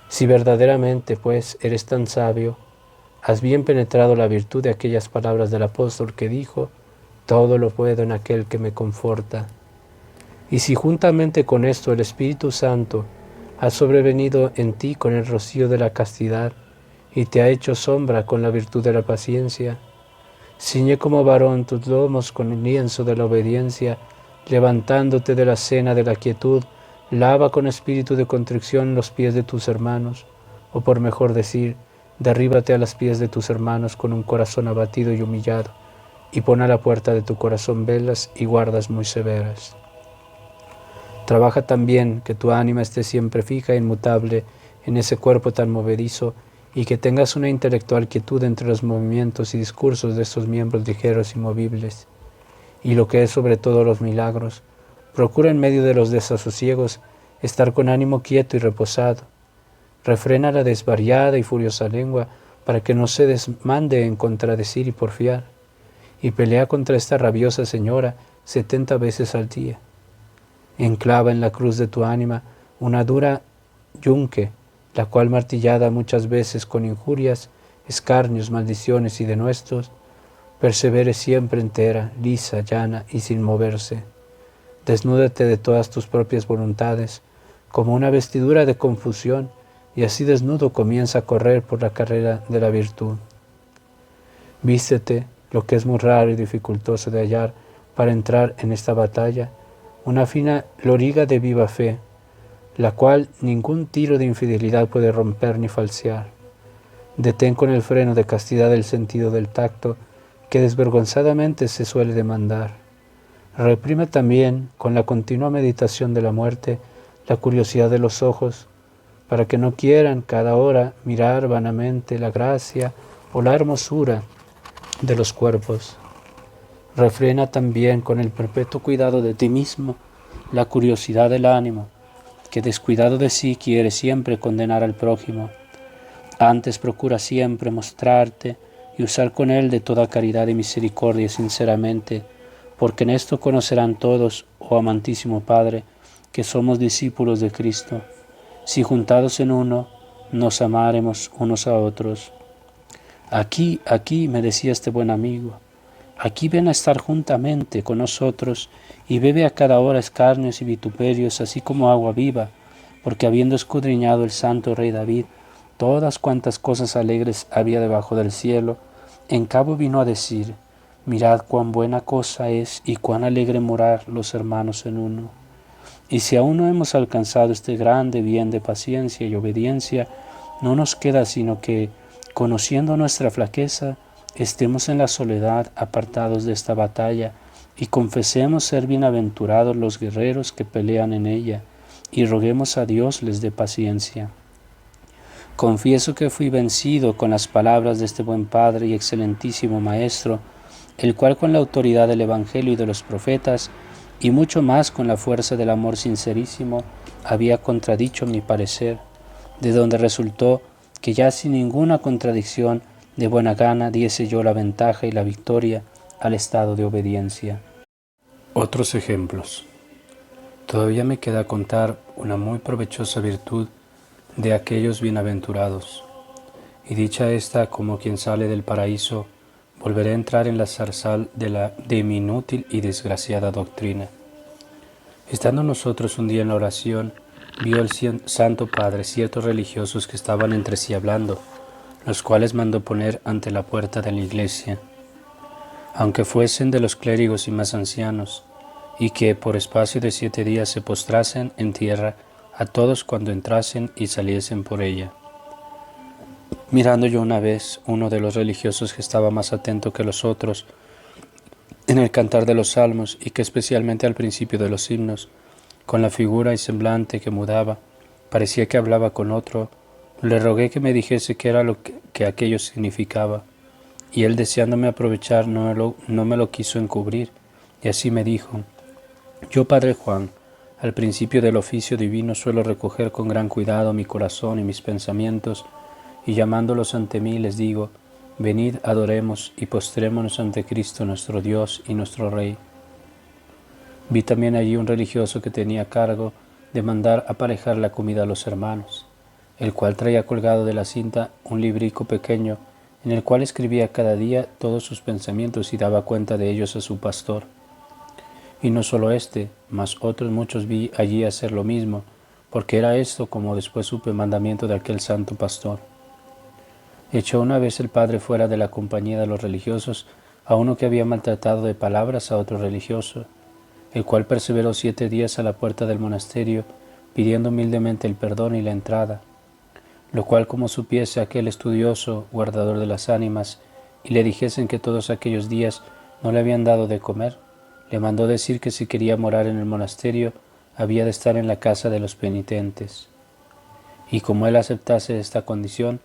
«Si verdaderamente, pues, eres tan sabio, has bien penetrado la virtud de aquellas palabras del apóstol que dijo: todo lo puedo en aquel que me conforta. Y si juntamente con esto el Espíritu Santo ha sobrevenido en ti con el rocío de la castidad, y te ha hecho sombra con la virtud de la paciencia. Ciñe como varón tus lomos con el lienzo de la obediencia, levantándote de la cena de la quietud, lava con espíritu de contrición los pies de tus hermanos, o por mejor decir, derríbate a los pies de tus hermanos con un corazón abatido y humillado, y pon a la puerta de tu corazón velas y guardas muy severas. Trabaja también que tu ánima esté siempre fija e inmutable en ese cuerpo tan movedizo, y que tengas una intelectual quietud entre los movimientos y discursos de estos miembros ligeros y movibles. Y lo que es sobre todo los milagros, procura en medio de los desasosiegos estar con ánimo quieto y reposado. Refrena la desvariada y furiosa lengua para que no se desmande en contradecir y porfiar, y pelea contra esta rabiosa señora 70 veces al día. Enclava en la cruz de tu ánima una dura yunque, la cual martillada muchas veces con injurias, escarnios, maldiciones y denuestos, persevere siempre entera, lisa, llana y sin moverse. Desnúdate de todas tus propias voluntades, como una vestidura de confusión, y así desnudo comienza a correr por la carrera de la virtud. Vístete, lo que es muy raro y dificultoso de hallar para entrar en esta batalla, una fina loriga de viva fe, la cual ningún tiro de infidelidad puede romper ni falsear. Detén con el freno de castidad el sentido del tacto, que desvergonzadamente se suele demandar. Reprime también, con la continua meditación de la muerte, la curiosidad de los ojos, para que no quieran cada hora mirar vanamente la gracia o la hermosura de los cuerpos. Refrena también con el perpetuo cuidado de ti mismo la curiosidad del ánimo, que descuidado de sí quiere siempre condenar al prójimo. Antes procura siempre mostrarte y usar con él de toda caridad y misericordia sinceramente, porque en esto conocerán todos, oh amantísimo Padre, que somos discípulos de Cristo, si juntados en uno nos amaremos unos a otros. Aquí, me decía este buen amigo, aquí ven a estar juntamente con nosotros y bebe a cada hora escarnios y vituperios, así como agua viva, porque habiendo escudriñado el santo rey David todas cuantas cosas alegres había debajo del cielo, en cabo vino a decir, mirad cuán buena cosa es y cuán alegre morar los hermanos en uno. Y si aún no hemos alcanzado este grande bien de paciencia y obediencia, no nos queda sino que, conociendo nuestra flaqueza, estemos en la soledad apartados de esta batalla, y confesemos ser bienaventurados los guerreros que pelean en ella, y roguemos a Dios les dé paciencia. Confieso que fui vencido con las palabras de este buen Padre y excelentísimo Maestro, el cual con la autoridad del Evangelio y de los profetas, y mucho más con la fuerza del amor sincerísimo, había contradicho mi parecer, de donde resultó que ya sin ninguna contradicción de buena gana diese yo la ventaja y la victoria al estado de obediencia. Otros ejemplos. Todavía me queda contar una muy provechosa virtud de aquellos bienaventurados, y dicha esta como quien sale del paraíso, volveré a entrar en la zarzal de mi inútil y desgraciada doctrina. Estando nosotros un día en la oración, vio el Santo Padre ciertos religiosos que estaban entre sí hablando, los cuales mandó poner ante la puerta de la iglesia, aunque fuesen de los clérigos y más ancianos, y que por espacio de 7 días se postrasen en tierra a todos cuando entrasen y saliesen por ella. Mirando yo una vez uno de los religiosos que estaba más atento que los otros en el cantar de los salmos, y que especialmente al principio de los himnos, con la figura y semblante que mudaba, parecía que hablaba con otro, le rogué que me dijese qué era lo que aquello significaba, y él, deseándome aprovechar, no me lo quiso encubrir, y así me dijo: yo, Padre Juan, al principio del oficio divino suelo recoger con gran cuidado mi corazón y mis pensamientos, y llamándolos ante mí les digo: venid, adoremos y postrémonos ante Cristo nuestro Dios y nuestro Rey. Vi también allí un religioso que tenía cargo de mandar aparejar la comida a los hermanos, el cual traía colgado de la cinta un librico pequeño, en el cual escribía cada día todos sus pensamientos y daba cuenta de ellos a su pastor. Y no solo este, mas otros muchos vi allí hacer lo mismo, porque era esto, como después supe, mandamiento de aquel santo pastor. Echó una vez el padre fuera de la compañía de los religiosos a uno que había maltratado de palabras a otro religioso, el cual perseveró 7 días a la puerta del monasterio, pidiendo humildemente el perdón y la entrada, lo cual, como supiese aquel estudioso, guardador de las ánimas, y le dijesen que todos aquellos días no le habían dado de comer, le mandó decir que si quería morar en el monasterio, había de estar en la casa de los penitentes. Y como él aceptase esta condición,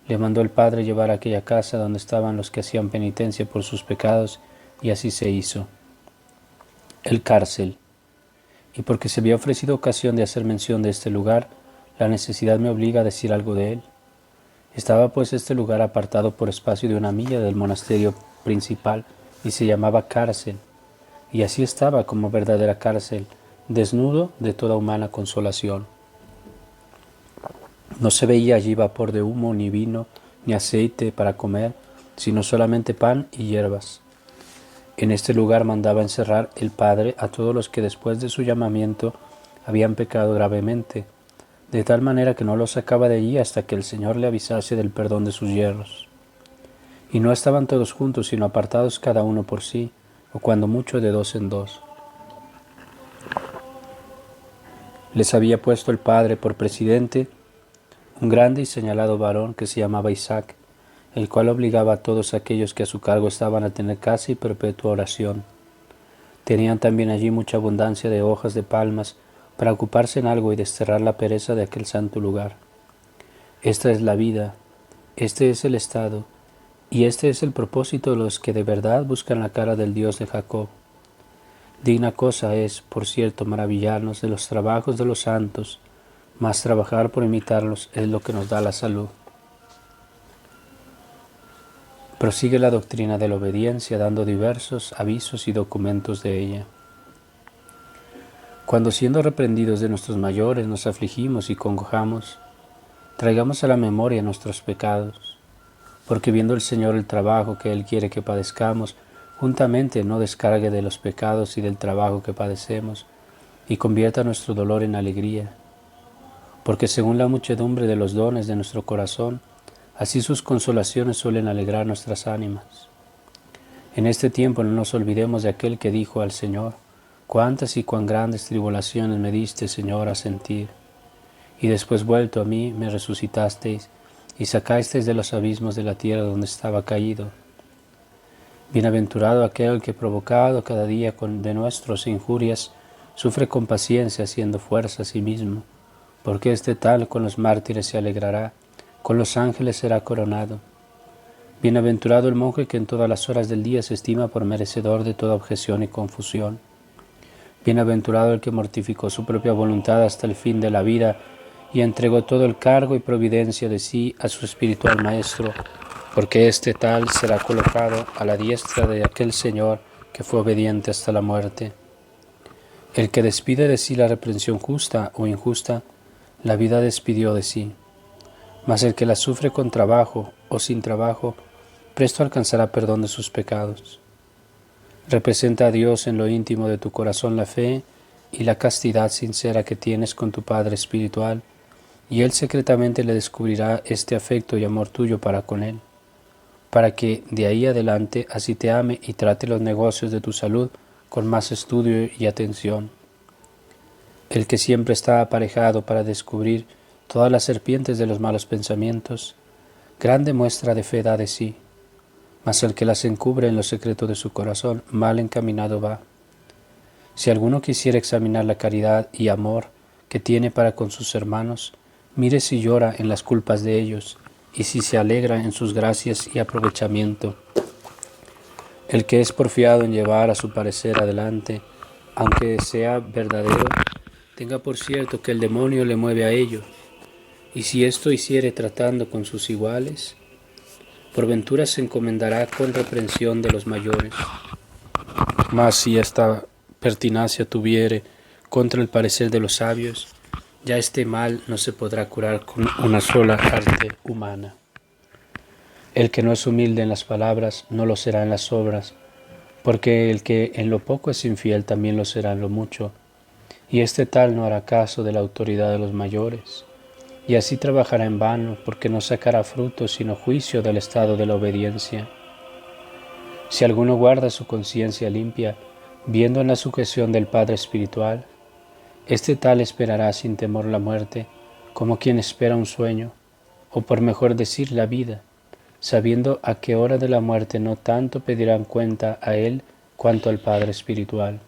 le mandó el padre llevar a aquella casa donde estaban los que hacían penitencia por sus pecados, y así se hizo. El cárcel. Y porque se había ofrecido ocasión de hacer mención de este lugar, la necesidad me obliga a decir algo de él. Estaba pues este lugar apartado por espacio de 1 milla del monasterio principal, y se llamaba cárcel, y así estaba como verdadera cárcel, desnudo de toda humana consolación. No se veía allí vapor de humo, ni vino, ni aceite para comer, sino solamente pan y hierbas. En este lugar mandaba encerrar el Padre a todos los que después de su llamamiento habían pecado gravemente, de tal manera que no los sacaba de allí hasta que el Señor le avisase del perdón de sus yerros. Y no estaban todos juntos, sino apartados cada uno por sí, o cuando mucho de 2 en 2. Les había puesto el Padre por presidente un grande y señalado varón que se llamaba Isaac, el cual obligaba a todos aquellos que a su cargo estaban a tener casa y perpetua oración. Tenían también allí mucha abundancia de hojas de palmas para ocuparse en algo y desterrar la pereza de aquel santo lugar. Esta es la vida, este es el estado, y este es el propósito de los que de verdad buscan la cara del Dios de Jacob. Digna cosa es, por cierto, maravillarnos de los trabajos de los santos, mas trabajar por imitarlos es lo que nos da la salud. Prosigue la doctrina de la obediencia dando diversos avisos y documentos de ella. Cuando siendo reprendidos de nuestros mayores nos afligimos y congojamos, traigamos a la memoria nuestros pecados, porque viendo el Señor el trabajo que Él quiere que padezcamos, juntamente no descargue de los pecados y del trabajo que padecemos, y convierta nuestro dolor en alegría, porque según la muchedumbre de los dones de nuestro corazón, así sus consolaciones suelen alegrar nuestras ánimas. En este tiempo no nos olvidemos de aquel que dijo al Señor: cuántas y cuán grandes tribulaciones me diste, Señor, a sentir, y después vuelto a mí me resucitasteis, y sacasteis de los abismos de la tierra donde estaba caído. Bienaventurado aquel que, provocado cada día de nuestras injurias, sufre con paciencia, haciendo fuerza a sí mismo, porque este tal con los mártires se alegrará, con los ángeles será coronado. Bienaventurado el monje que en todas las horas del día se estima por merecedor de toda objeción y confusión. Bienaventurado el que mortificó su propia voluntad hasta el fin de la vida y entregó todo el cargo y providencia de sí a su espiritual Maestro, porque este tal será colocado a la diestra de aquel Señor que fue obediente hasta la muerte. El que despide de sí la reprensión justa o injusta, la vida despidió de sí. Mas el que la sufre con trabajo o sin trabajo, presto alcanzará perdón de sus pecados. Representa a Dios en lo íntimo de tu corazón la fe y la castidad sincera que tienes con tu Padre espiritual, y Él secretamente le descubrirá este afecto y amor tuyo para con Él, para que de ahí adelante así te ame y trate los negocios de tu salud con más estudio y atención. El que siempre está aparejado para descubrir todas las serpientes de los malos pensamientos, grande muestra de fe da de sí, mas el que las encubre en lo secreto de su corazón, mal encaminado va. Si alguno quisiera examinar la caridad y amor que tiene para con sus hermanos, mire si llora en las culpas de ellos, y si se alegra en sus gracias y aprovechamiento. El que es porfiado en llevar a su parecer adelante, aunque sea verdadero, tenga por cierto que el demonio le mueve a ello, y si esto hiciere tratando con sus iguales, por ventura se encomendará con reprensión de los mayores. Mas si esta pertinacia tuviere contra el parecer de los sabios, ya este mal no se podrá curar con una sola arte humana. El que no es humilde en las palabras, no lo será en las obras, porque el que en lo poco es infiel también lo será en lo mucho. y este tal no hará caso de la autoridad de los mayores, y así trabajará en vano, porque no sacará fruto sino juicio del estado de la obediencia. Si alguno guarda su conciencia limpia, viendo en la sujeción del Padre Espiritual, este tal esperará sin temor la muerte, como quien espera un sueño, o por mejor decir la vida, sabiendo a qué hora de la muerte no tanto pedirán cuenta a él cuanto al Padre Espiritual.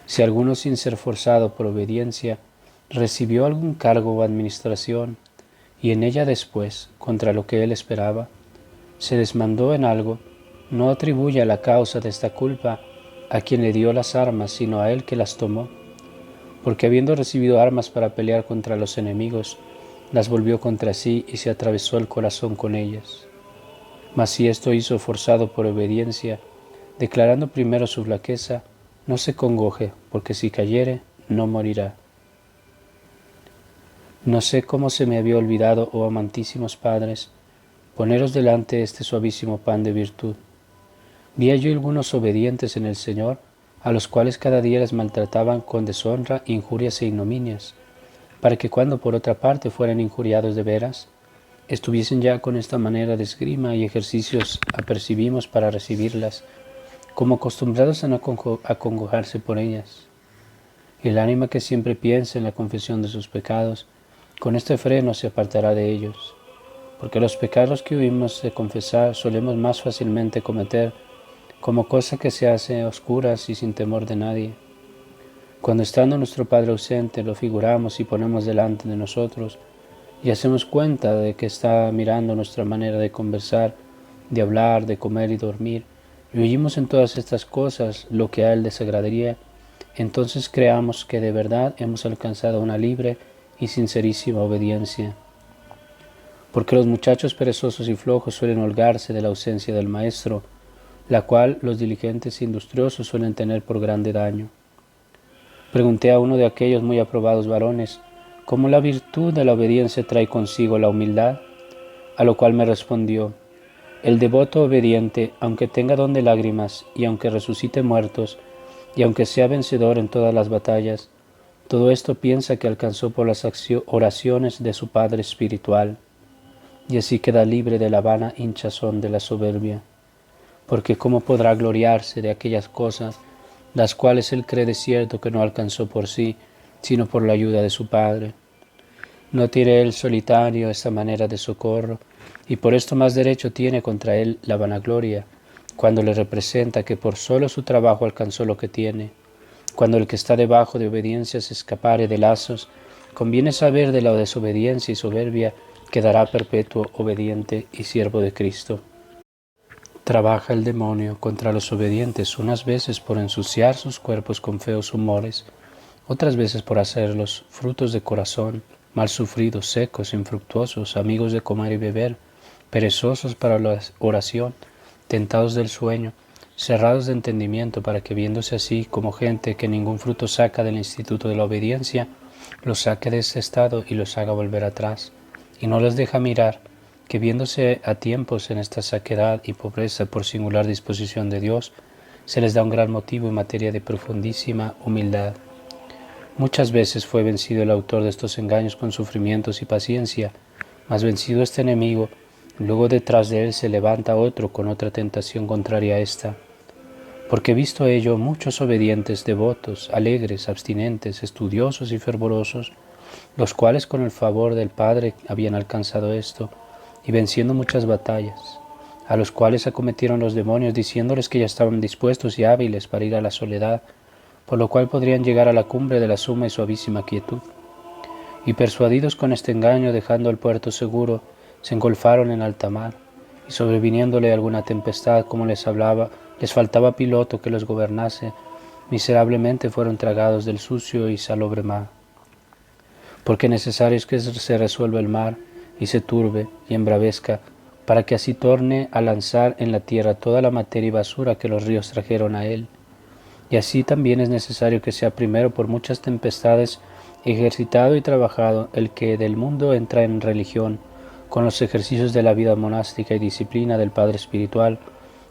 Si alguno sin ser forzado por obediencia recibió algún cargo o administración, y en ella después, contra lo que él esperaba, se desmandó en algo, no atribuya la causa de esta culpa a quien le dio las armas, sino a él que las tomó, porque habiendo recibido armas para pelear contra los enemigos, las volvió contra sí y se atravesó el corazón con ellas. Mas si esto hizo forzado por obediencia, declarando primero su flaqueza, no se congoje, porque si cayere, no morirá. No sé cómo se me había olvidado, oh amantísimos padres, poneros delante este suavísimo pan de virtud. Vi yo algunos obedientes en el Señor, a los cuales cada día les maltrataban con deshonra, injurias e ignominias, para que cuando por otra parte fueran injuriados de veras, estuviesen ya con esta manera de esgrima y ejercicios apercibimos para recibirlas, como acostumbrados a no acongojarse por ellas. El ánima que siempre piensa en la confesión de sus pecados, con este freno se apartará de ellos, porque los pecados que huimos de confesar solemos más fácilmente cometer como cosa que se hace a oscuras y sin temor de nadie. Cuando estando nuestro Padre ausente lo figuramos y ponemos delante de nosotros y hacemos cuenta de que está mirando nuestra manera de conversar, de hablar, de comer y dormir, y oímos en todas estas cosas lo que a Él desagradaría, entonces creamos que de verdad hemos alcanzado una libre y sincerísima obediencia. Porque los muchachos perezosos y flojos suelen holgarse de la ausencia del Maestro, la cual los diligentes e industriosos suelen tener por grande daño. Pregunté a uno de aquellos muy aprobados varones, ¿cómo la virtud de la obediencia trae consigo la humildad? A lo cual me respondió, el devoto obediente, aunque tenga don de lágrimas, y aunque resucite muertos, y aunque sea vencedor en todas las batallas, todo esto piensa que alcanzó por las oraciones de su Padre Espiritual, y así queda libre de la vana hinchazón de la soberbia. Porque ¿cómo podrá gloriarse de aquellas cosas, las cuales él cree de cierto que no alcanzó por sí, sino por la ayuda de su Padre? No tiene él solitario esta manera de socorro, y por esto más derecho tiene contra él la vanagloria, cuando le representa que por solo su trabajo alcanzó lo que tiene. Cuando el que está debajo de obediencia se escapare de lazos, conviene saber de la desobediencia y soberbia, quedará perpetuo obediente y siervo de Cristo. Trabaja el demonio contra los obedientes unas veces por ensuciar sus cuerpos con feos humores, otras veces por hacerlos frutos de corazón, mal sufridos, secos, infructuosos, amigos de comer y beber, perezosos para la oración, tentados del sueño, cerrados de entendimiento, para que viéndose así como gente que ningún fruto saca del instituto de la obediencia, los saque de ese estado y los haga volver atrás, y no les deja mirar, que viéndose a tiempos en esta saquedad y pobreza por singular disposición de Dios, se les da un gran motivo en materia de profundísima humildad. Muchas veces fue vencido el autor de estos engaños con sufrimientos y paciencia, mas vencido este enemigo, luego detrás de él se levanta otro con otra tentación contraria a esta. Porque visto ello, muchos obedientes, devotos, alegres, abstinentes, estudiosos y fervorosos, los cuales con el favor del Padre habían alcanzado esto, y venciendo muchas batallas, a los cuales acometieron los demonios, diciéndoles que ya estaban dispuestos y hábiles para ir a la soledad, por lo cual podrían llegar a la cumbre de la suma y suavísima quietud. Y persuadidos con este engaño, dejando el puerto seguro, se engolfaron en alta mar, y sobreviniéndole alguna tempestad, como les faltaba piloto que los gobernase, miserablemente fueron tragados del sucio y salobre mar. Porque necesario es que se resuelva el mar, y se turbe y embravezca, para que así torne a lanzar en la tierra toda la materia y basura que los ríos trajeron a él. Y así también es necesario que sea primero por muchas tempestades ejercitado y trabajado el que del mundo entra en religión, con los ejercicios de la vida monástica y disciplina del Padre Espiritual,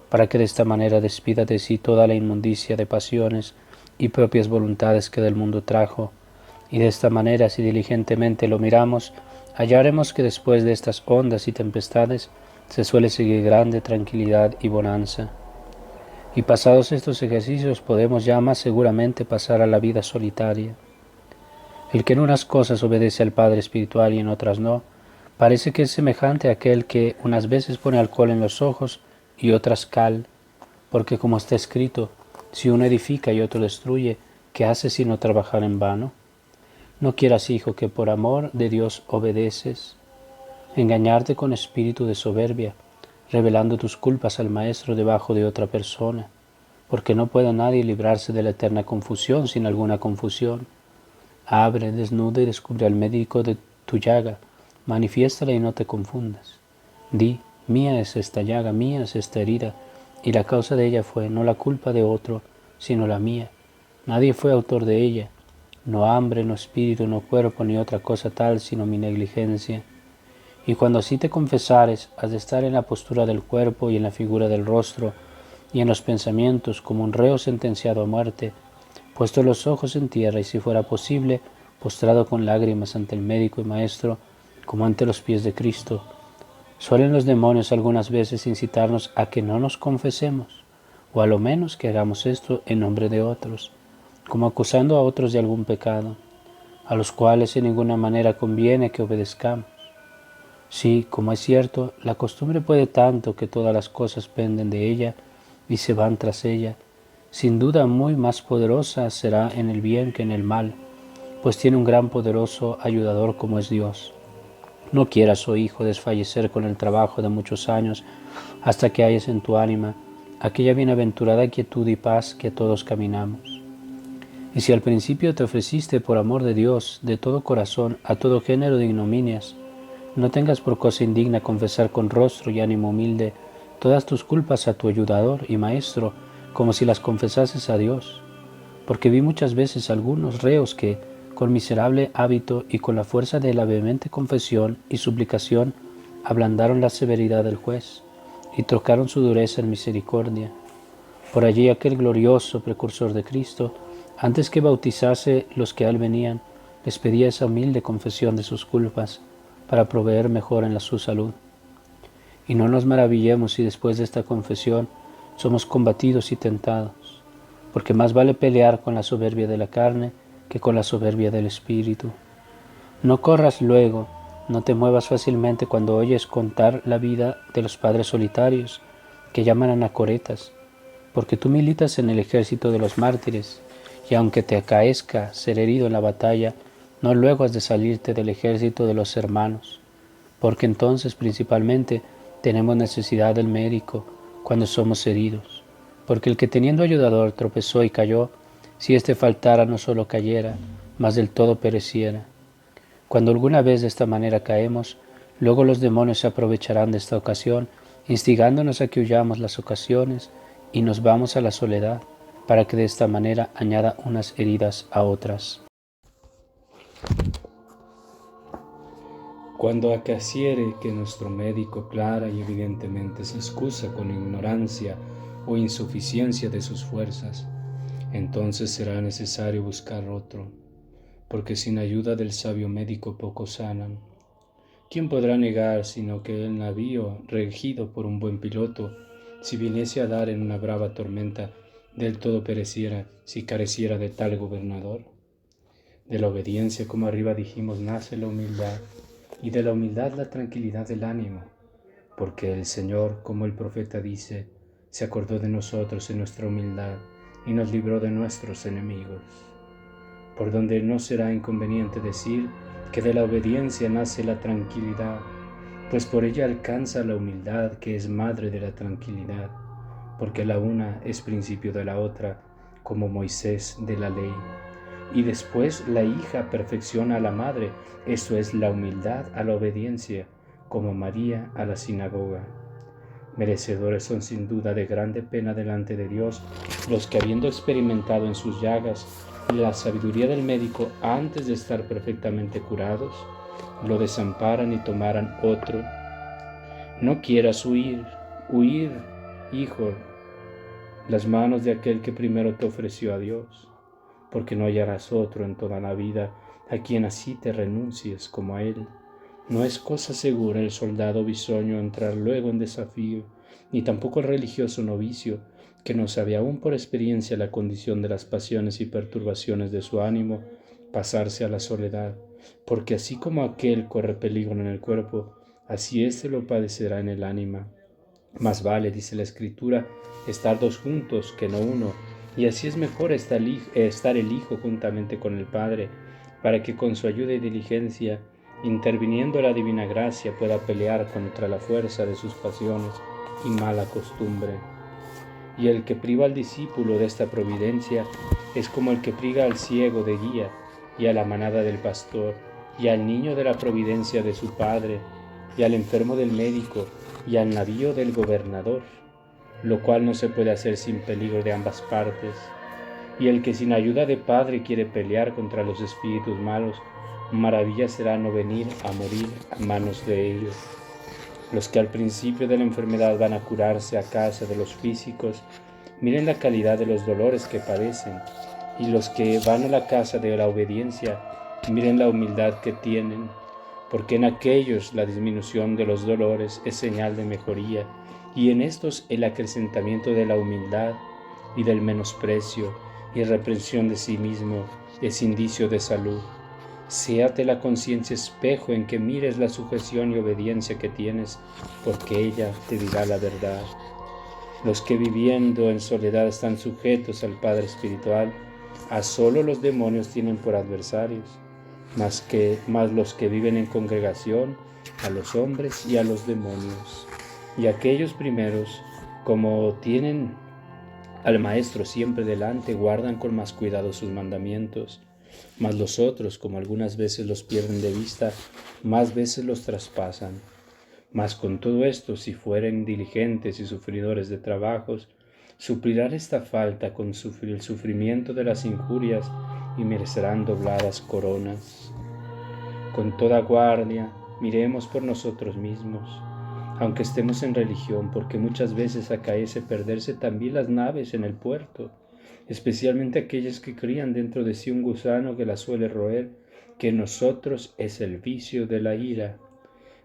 para que de esta manera despida de sí toda la inmundicia de pasiones y propias voluntades que del mundo trajo, y de esta manera, si diligentemente lo miramos, hallaremos que después de estas ondas y tempestades se suele seguir grande tranquilidad y bonanza. Y pasados estos ejercicios podemos ya más seguramente pasar a la vida solitaria. El que en unas cosas obedece al Padre Espiritual y en otras no, parece que es semejante a aquel que unas veces pone alcohol en los ojos y otras cal, porque como está escrito, si uno edifica y otro destruye, ¿qué hace sino trabajar en vano? No quieras, hijo, que por amor de Dios obedeces, engañarte con espíritu de soberbia, revelando tus culpas al Maestro debajo de otra persona, porque no puede nadie librarse de la eterna confusión sin alguna confusión. Abre, desnuda y descubre al médico de tu llaga, manifiéstala y no te confundas. Di, mía es esta llaga, mía es esta herida, y la causa de ella fue no la culpa de otro, sino la mía. Nadie fue autor de ella, no hambre, no espíritu, no cuerpo, ni otra cosa tal, sino mi negligencia. Y cuando así te confesares, has de estar en la postura del cuerpo y en la figura del rostro, y en los pensamientos como un reo sentenciado a muerte, puesto los ojos en tierra y si fuera posible, postrado con lágrimas ante el médico y maestro, como ante los pies de Cristo. Suelen los demonios algunas veces incitarnos a que no nos confesemos, o a lo menos que hagamos esto en nombre de otros, como acusando a otros de algún pecado, a los cuales en ninguna manera conviene que obedezcamos. Sí, como es cierto, la costumbre puede tanto que todas las cosas penden de ella y se van tras ella, sin duda muy más poderosa será en el bien que en el mal, pues tiene un gran poderoso ayudador como es Dios. No quieras, oh hijo, desfallecer con el trabajo de muchos años hasta que halles en tu ánima aquella bienaventurada quietud y paz que todos caminamos. Y si al principio te ofreciste por amor de Dios de todo corazón a todo género de ignominias, no tengas por cosa indigna confesar con rostro y ánimo humilde todas tus culpas a tu ayudador y maestro, como si las confesases a Dios. Porque vi muchas veces algunos reos que, con miserable hábito y con la fuerza de la vehemente confesión y suplicación, ablandaron la severidad del juez y trocaron su dureza en misericordia. Por allí aquel glorioso precursor de Cristo, antes que bautizase los que a él venían, les pedía esa humilde confesión de sus culpas para proveer mejor en su salud. Y no nos maravillemos si después de esta confesión somos combatidos y tentados, porque más vale pelear con la soberbia de la carne que con la soberbia del espíritu. No corras luego, no te muevas fácilmente cuando oyes contar la vida de los padres solitarios, que llaman anacoretas, porque tú militas en el ejército de los mártires, y aunque te acaezca ser herido en la batalla, no luego has de salirte del ejército de los hermanos, porque entonces principalmente tenemos necesidad del médico cuando somos heridos, porque el que teniendo ayudador tropezó y cayó, si éste faltara no solo cayera, mas del todo pereciera. Cuando alguna vez de esta manera caemos, luego los demonios se aprovecharán de esta ocasión, instigándonos a que huyamos las ocasiones y nos vamos a la soledad, para que de esta manera añada unas heridas a otras. Cuando acaeciere que nuestro médico clara y evidentemente se excusa con ignorancia o insuficiencia de sus fuerzas, entonces será necesario buscar otro, porque sin ayuda del sabio médico pocos sanan. ¿Quién podrá negar sino que el navío, regido por un buen piloto, si viniese a dar en una brava tormenta, del todo pereciera si careciera de tal gobernador? De la obediencia, como arriba dijimos, nace la humildad, y de la humildad la tranquilidad del ánimo, porque el Señor, como el profeta dice, se acordó de nosotros en nuestra humildad y nos libró de nuestros enemigos. Por donde no será inconveniente decir que de la obediencia nace la tranquilidad, pues por ella alcanza la humildad que es madre de la tranquilidad, porque la una es principio de la otra, como Moisés de la ley. Y después la hija perfecciona a la madre, esto es la humildad a la obediencia, como María a la sinagoga. Merecedores son sin duda de grande pena delante de Dios los que, habiendo experimentado en sus llagas la sabiduría del médico antes de estar perfectamente curados, lo desamparan y tomaran otro. No quieras huir, hijo, las manos de aquel que primero te ofreció a Dios. porque no hallarás otro en toda la vida a quien así te renuncies como a él. No es cosa segura el soldado bisoño entrar luego en desafío, ni tampoco el religioso novicio, que no sabe aún por experiencia la condición de las pasiones y perturbaciones de su ánimo, pasarse a la soledad, porque así como aquel corre peligro en el cuerpo, así éste lo padecerá en el ánima. Más vale, dice la Escritura, estar dos juntos que no uno, y así es mejor estar el Hijo juntamente con el Padre, para que con su ayuda y diligencia, interviniendo la divina gracia, pueda pelear contra la fuerza de sus pasiones y mala costumbre. Y el que priva al discípulo de esta providencia es como el que priva al ciego de guía, y a la manada del pastor, y al niño de la providencia de su padre, y al enfermo del médico, y al navío del gobernador, lo cual no se puede hacer sin peligro de ambas partes. Y el que sin ayuda de padre quiere pelear contra los espíritus malos, maravilla será no venir a morir a manos de ellos. Los que al principio de la enfermedad van a curarse a casa de los físicos, miren la calidad de los dolores que padecen, y los que van a la casa de la obediencia, miren la humildad que tienen, porque en aquellos la disminución de los dolores es señal de mejoría, y en estos el acrecentamiento de la humildad y del menosprecio y reprensión de sí mismo es indicio de salud. Séate la conciencia espejo en que mires la sujeción y obediencia que tienes, porque ella te dirá la verdad. Los que viviendo en soledad están sujetos al Padre Espiritual, a solo los demonios tienen por adversarios, más los que viven en congregación, a los hombres y a los demonios. Y aquellos primeros, como tienen al Maestro siempre delante, guardan con más cuidado sus mandamientos, mas los otros, como algunas veces los pierden de vista, más veces los traspasan. Mas con todo esto, si fueren diligentes y sufridores de trabajos, suplirán esta falta con el sufrimiento de las injurias y merecerán dobladas coronas. Con toda guardia, miremos por nosotros mismos, aunque estemos en religión, porque muchas veces acaece perderse también las naves en el puerto, especialmente aquellas que crían dentro de sí un gusano que las suele roer, que en nosotros es el vicio de la ira.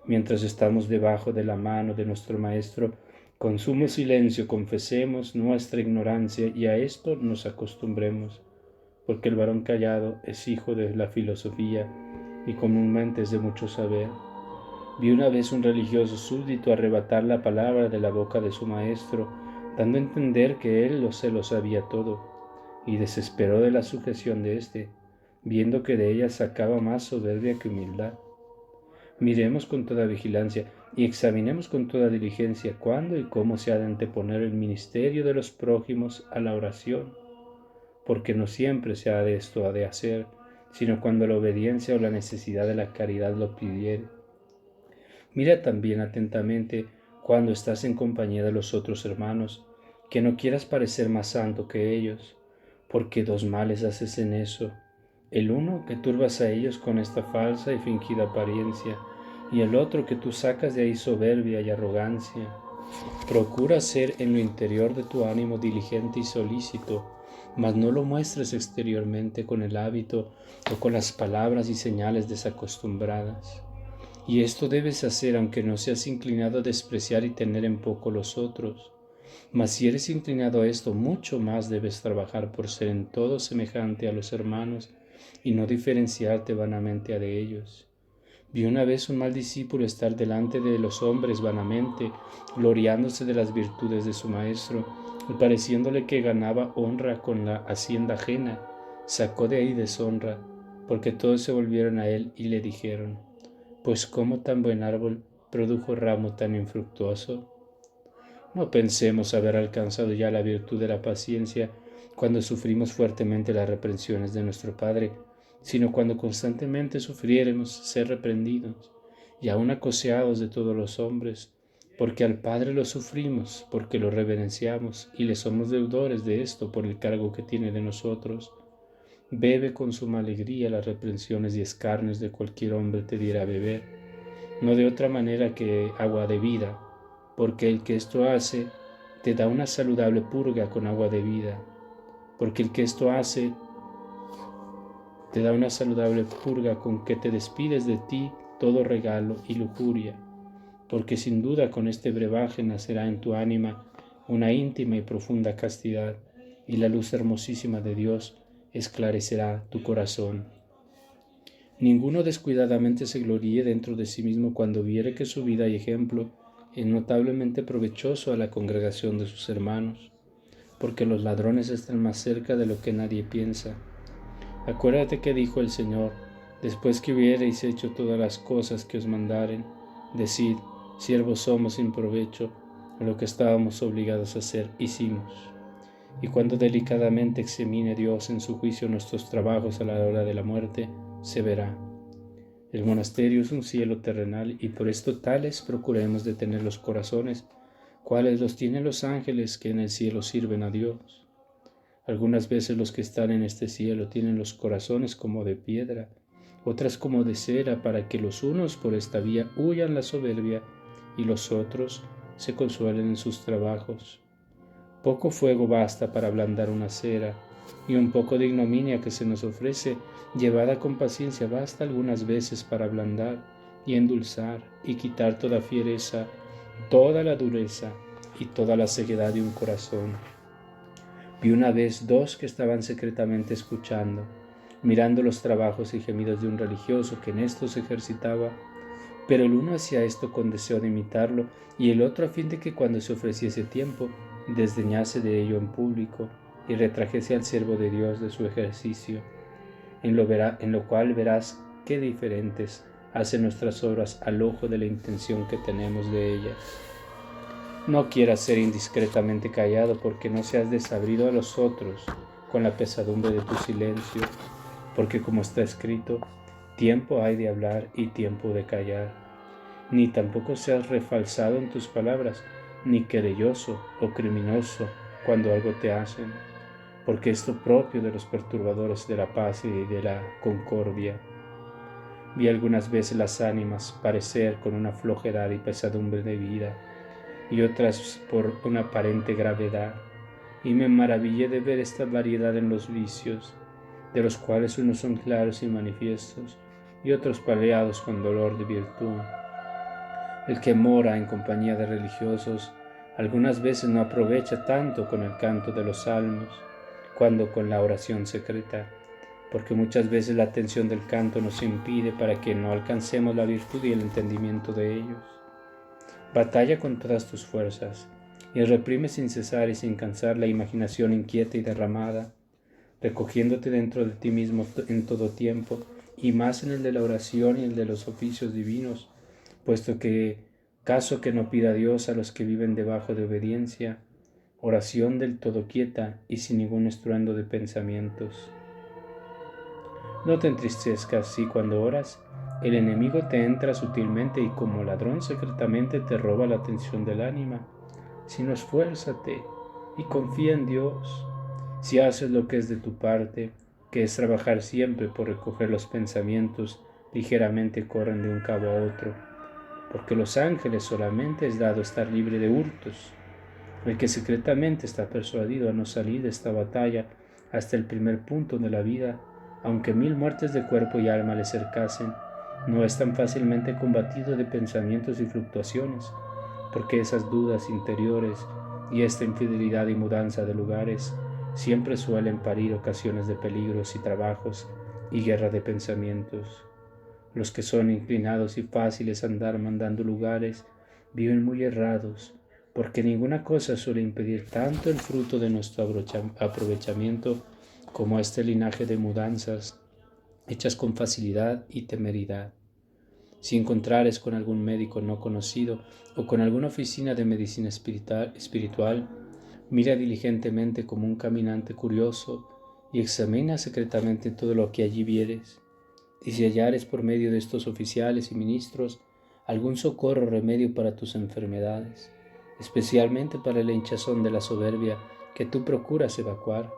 Mientras estamos debajo de la mano de nuestro Maestro, con sumo silencio confesemos nuestra ignorancia y a esto nos acostumbremos, porque el varón callado es hijo de la filosofía y comúnmente es de mucho saber. Vi una vez un religioso súbdito arrebatar la palabra de la boca de su maestro, dando a entender que él se lo sabía todo, y desesperó de la sujeción de éste, viendo que de ella sacaba más soberbia que humildad. Miremos con toda vigilancia y examinemos con toda diligencia cuándo y cómo se ha de anteponer el ministerio de los prójimos a la oración, porque no siempre se ha de esto ha de hacer, sino cuando la obediencia o la necesidad de la caridad lo pidiere. Mira también atentamente cuando estás en compañía de los otros hermanos, que no quieras parecer más santo que ellos, porque dos males haces en eso. El uno, que turbas a ellos con esta falsa y fingida apariencia, y el otro, que tú sacas de ahí soberbia y arrogancia. Procura ser en lo interior de tu ánimo diligente y solícito, mas no lo muestres exteriormente con el hábito o con las palabras y señales desacostumbradas. Y esto debes hacer aunque no seas inclinado a despreciar y tener en poco los otros. Mas si eres inclinado a esto, mucho más debes trabajar por ser en todo semejante a los hermanos y no diferenciarte vanamente de ellos. Vi una vez un mal discípulo estar delante de los hombres vanamente, gloriándose de las virtudes de su maestro, y pareciéndole que ganaba honra con la hacienda ajena, sacó de ahí deshonra, porque todos se volvieron a él y le dijeron: pues ¿cómo tan buen árbol produjo ramo tan infructuoso? No pensemos haber alcanzado ya la virtud de la paciencia cuando sufrimos fuertemente las reprensiones de nuestro Padre, sino cuando constantemente sufriéremos ser reprendidos y aun acoseados de todos los hombres, porque al Padre lo sufrimos, porque lo reverenciamos y le somos deudores de esto por el cargo que tiene de nosotros. Bebe con suma alegría las reprensiones y escarnios de cualquier hombre te diera a beber, no de otra manera que agua de vida, porque el que esto hace te da una saludable purga con agua de vida, porque el que esto hace Te da una saludable purga con que te despides de ti todo regalo y lujuria, porque sin duda con este brebaje nacerá en tu ánima una íntima y profunda castidad, y la luz hermosísima de Dios esclarecerá tu corazón. Ninguno descuidadamente se gloríe dentro de sí mismo cuando viere que su vida y ejemplo es notablemente provechoso a la congregación de sus hermanos, porque los ladrones están más cerca de lo que nadie piensa. Acuérdate que dijo el Señor: después que hubiereis hecho todas las cosas que os mandaren, decid: siervos somos sin provecho, lo que estábamos obligados a hacer hicimos. Y cuando delicadamente examine Dios en su juicio nuestros trabajos a la hora de la muerte, se verá. El monasterio es un cielo terrenal, y por esto tales procuremos de tener los corazones, cuales los tienen los ángeles que en el cielo sirven a Dios. Algunas veces los que están en este cielo tienen los corazones como de piedra, otras como de cera, para que los unos por esta vía huyan la soberbia y los otros se consuelen en sus trabajos. Poco fuego basta para ablandar una cera, y un poco de ignominia que se nos ofrece, llevada con paciencia, basta algunas veces para ablandar y endulzar y quitar toda fiereza, toda la dureza y toda la ceguedad de un corazón. Vi una vez dos que estaban secretamente escuchando, mirando los trabajos y gemidos de un religioso que en esto se ejercitaba, pero el uno hacía esto con deseo de imitarlo, y el otro a fin de que cuando se ofreciese tiempo, desdeñase de ello en público y retrajese al siervo de Dios de su ejercicio, en lo cual verás qué diferentes hacen nuestras obras al ojo de la intención que tenemos de ellas. No quieras ser indiscretamente callado, porque no seas desabrido a los otros con la pesadumbre de tu silencio, porque como está escrito, tiempo hay de hablar y tiempo de callar. Ni tampoco seas refalsado en tus palabras, ni querelloso o criminoso cuando algo te hacen, porque esto propio de los perturbadores de la paz y de la concordia. Vi algunas veces las ánimas parecer con una flojedad y pesadumbre de vida, y otras por una aparente gravedad, y me maravillé de ver esta variedad en los vicios, de los cuales unos son claros y manifiestos, y otros paliados con dolor de virtud. El que mora en compañía de religiosos algunas veces no aprovecha tanto con el canto de los salmos, cuando con la oración secreta, porque muchas veces la atención del canto nos impide para que no alcancemos la virtud y el entendimiento de ellos. Batalla con todas tus fuerzas, y reprime sin cesar y sin cansar la imaginación inquieta y derramada, recogiéndote dentro de ti mismo en todo tiempo, y más en el de la oración y el de los oficios divinos, puesto que, caso que no pida Dios a los que viven debajo de obediencia, oración del todo quieta y sin ningún estruendo de pensamientos. No te entristezcas si cuando oras, el enemigo te entra sutilmente y como ladrón secretamente te roba la atención del ánima, sino esfuérzate y confía en Dios. Si haces lo que es de tu parte, que es trabajar siempre por recoger los pensamientos, ligeramente corren de un cabo a otro, porque los ángeles solamente es dado estar libre de hurtos. El que secretamente está persuadido a no salir de esta batalla hasta el primer punto de la vida, aunque 1000 muertes de cuerpo y alma le cercasen, no es tan fácilmente combatido de pensamientos y fluctuaciones, porque esas dudas interiores y esta infidelidad y mudanza de lugares siempre suelen parir ocasiones de peligros y trabajos y guerra de pensamientos. Los que son inclinados y fáciles a andar mandando lugares viven muy errados, porque ninguna cosa suele impedir tanto el fruto de nuestro aprovechamiento como este linaje de mudanzas hechas con facilidad y temeridad. Si encontrares con algún médico no conocido o con alguna oficina de medicina espiritual, mira diligentemente como un caminante curioso y examina secretamente todo lo que allí vieres. Y si hallares por medio de estos oficiales y ministros algún socorro o remedio para tus enfermedades, especialmente para la hinchazón de la soberbia que tú procuras evacuar,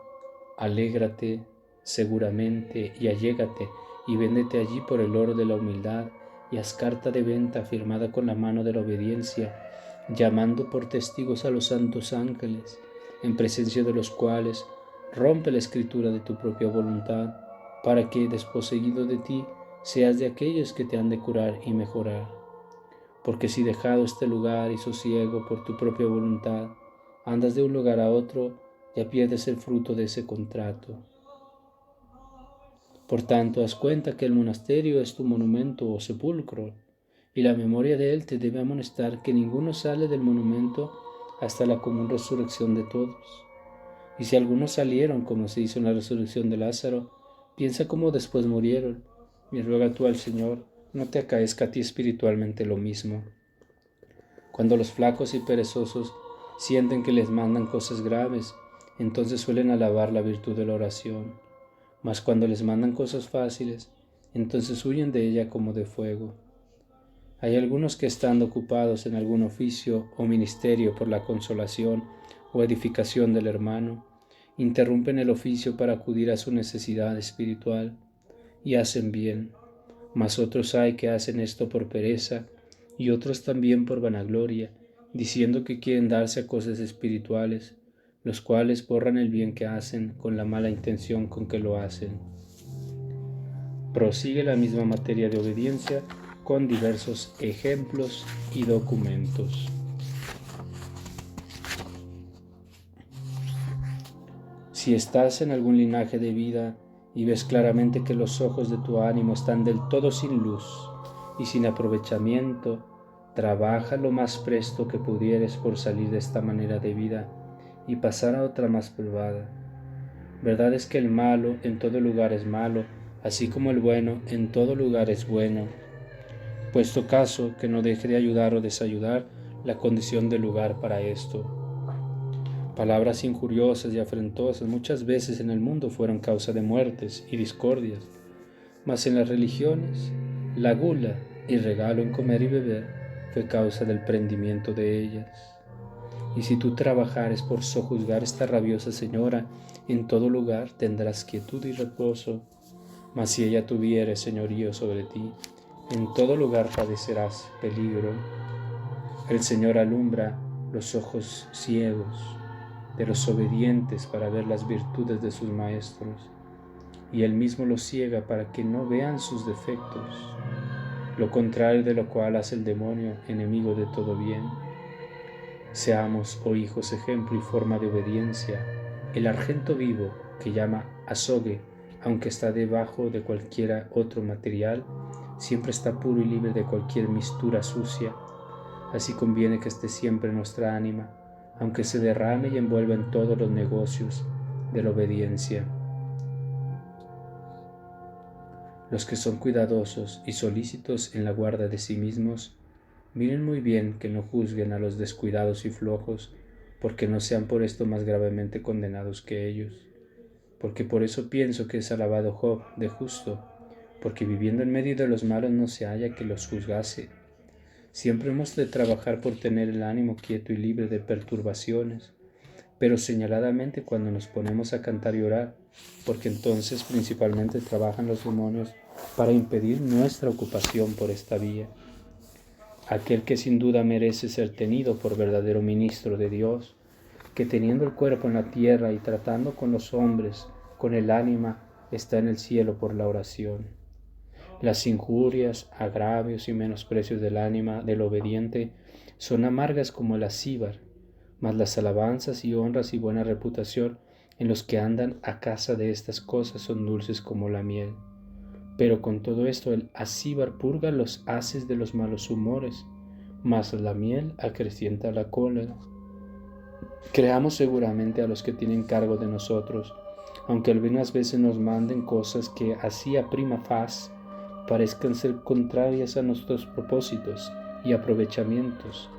alégrate seguramente y allégate y véndete allí por el oro de la humildad y haz carta de venta firmada con la mano de la obediencia, llamando por testigos a los santos ángeles, en presencia de los cuales rompe la escritura de tu propia voluntad, para que, desposeído de ti, seas de aquellos que te han de curar y mejorar. Porque si dejado este lugar y sosiego por tu propia voluntad, andas de un lugar a otro, ya pierdes el fruto de ese contrato. Por tanto, haz cuenta que el monasterio es tu monumento o sepulcro, y la memoria de él te debe amonestar que ninguno sale del monumento hasta la común resurrección de todos. Y si algunos salieron, como se hizo en la resurrección de Lázaro, piensa cómo después murieron, y ruega tú al Señor, no te acaezca a ti espiritualmente lo mismo. Cuando los flacos y perezosos sienten que les mandan cosas graves, entonces suelen alabar la virtud de la oración. Mas cuando les mandan cosas fáciles, entonces huyen de ella como de fuego. Hay algunos que estando ocupados en algún oficio o ministerio por la consolación o edificación del hermano, interrumpen el oficio para acudir a su necesidad espiritual, y hacen bien. Mas otros hay que hacen esto por pereza, y otros también por vanagloria, diciendo que quieren darse a cosas espirituales, los cuales borran el bien que hacen con la mala intención con que lo hacen. Prosigue la misma materia de obediencia con diversos ejemplos y documentos. Si estás en algún linaje de vida y ves claramente que los ojos de tu ánimo están del todo sin luz y sin aprovechamiento, trabaja lo más presto que pudieres por salir de esta manera de vida y pasar a otra más privada. Verdad es que el malo en todo lugar es malo, así como el bueno en todo lugar es bueno, puesto caso que no deje de ayudar o desayudar la condición del lugar para esto. Palabras injuriosas y afrentosas muchas veces en el mundo fueron causa de muertes y discordias, mas en las religiones, la gula y regalo en comer y beber fue causa del prendimiento de ellas. Y si tú trabajares por sojuzgar esta rabiosa señora, en todo lugar tendrás quietud y reposo, mas si ella tuviere señorío sobre ti, en todo lugar padecerás peligro. El Señor alumbra los ojos ciegos de los obedientes para ver las virtudes de sus maestros, y Él mismo los ciega para que no vean sus defectos, lo contrario de lo cual hace el demonio, enemigo de todo bien. Seamos, oh hijos, ejemplo y forma de obediencia. El argento vivo, que llama azogue, aunque está debajo de cualquier otro material, siempre está puro y libre de cualquier mistura sucia. Así conviene que esté siempre nuestra ánima, aunque se derrame y envuelva en todos los negocios de la obediencia. Los que son cuidadosos y solícitos en la guarda de sí mismos, miren muy bien que no juzguen a los descuidados y flojos, porque no sean por esto más gravemente condenados que ellos. Porque por eso pienso que es alabado Job de justo, porque viviendo en medio de los malos no se halla que los juzgase. Siempre hemos de trabajar por tener el ánimo quieto y libre de perturbaciones, pero señaladamente cuando nos ponemos a cantar y orar, porque entonces principalmente trabajan los demonios para impedir nuestra ocupación por esta vía. Aquel que sin duda merece ser tenido por verdadero ministro de Dios, que teniendo el cuerpo en la tierra y tratando con los hombres, con el ánima, está en el cielo por la oración. Las injurias, agravios y menosprecios del ánima del obediente son amargas como el acíbar, mas las alabanzas y honras y buena reputación en los que andan a casa de estas cosas son dulces como la miel. Pero con todo esto el acíbar purga los haces de los malos humores, mas la miel acrecienta la cólera. Creamos seguramente a los que tienen cargo de nosotros, aunque algunas veces nos manden cosas que así a prima faz parezcan ser contrarias a nuestros propósitos y aprovechamientos,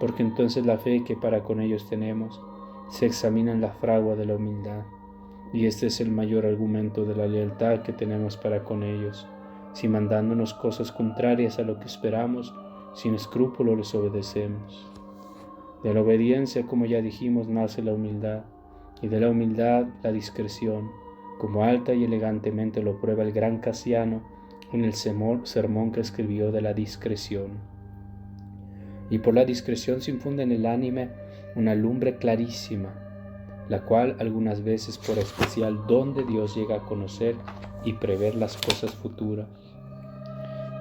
porque entonces la fe que para con ellos tenemos se examina en la fragua de la humildad, y este es el mayor argumento de la lealtad que tenemos para con ellos, si mandándonos cosas contrarias a lo que esperamos, sin escrúpulo les obedecemos. De la obediencia, como ya dijimos, nace la humildad, y de la humildad la discreción, como alta y elegantemente lo prueba el gran Casiano en el sermón que escribió de la discreción. Y por la discreción se infunde en el ánima una lumbre clarísima, la cual algunas veces por especial don de Dios llega a conocer y prever las cosas futuras.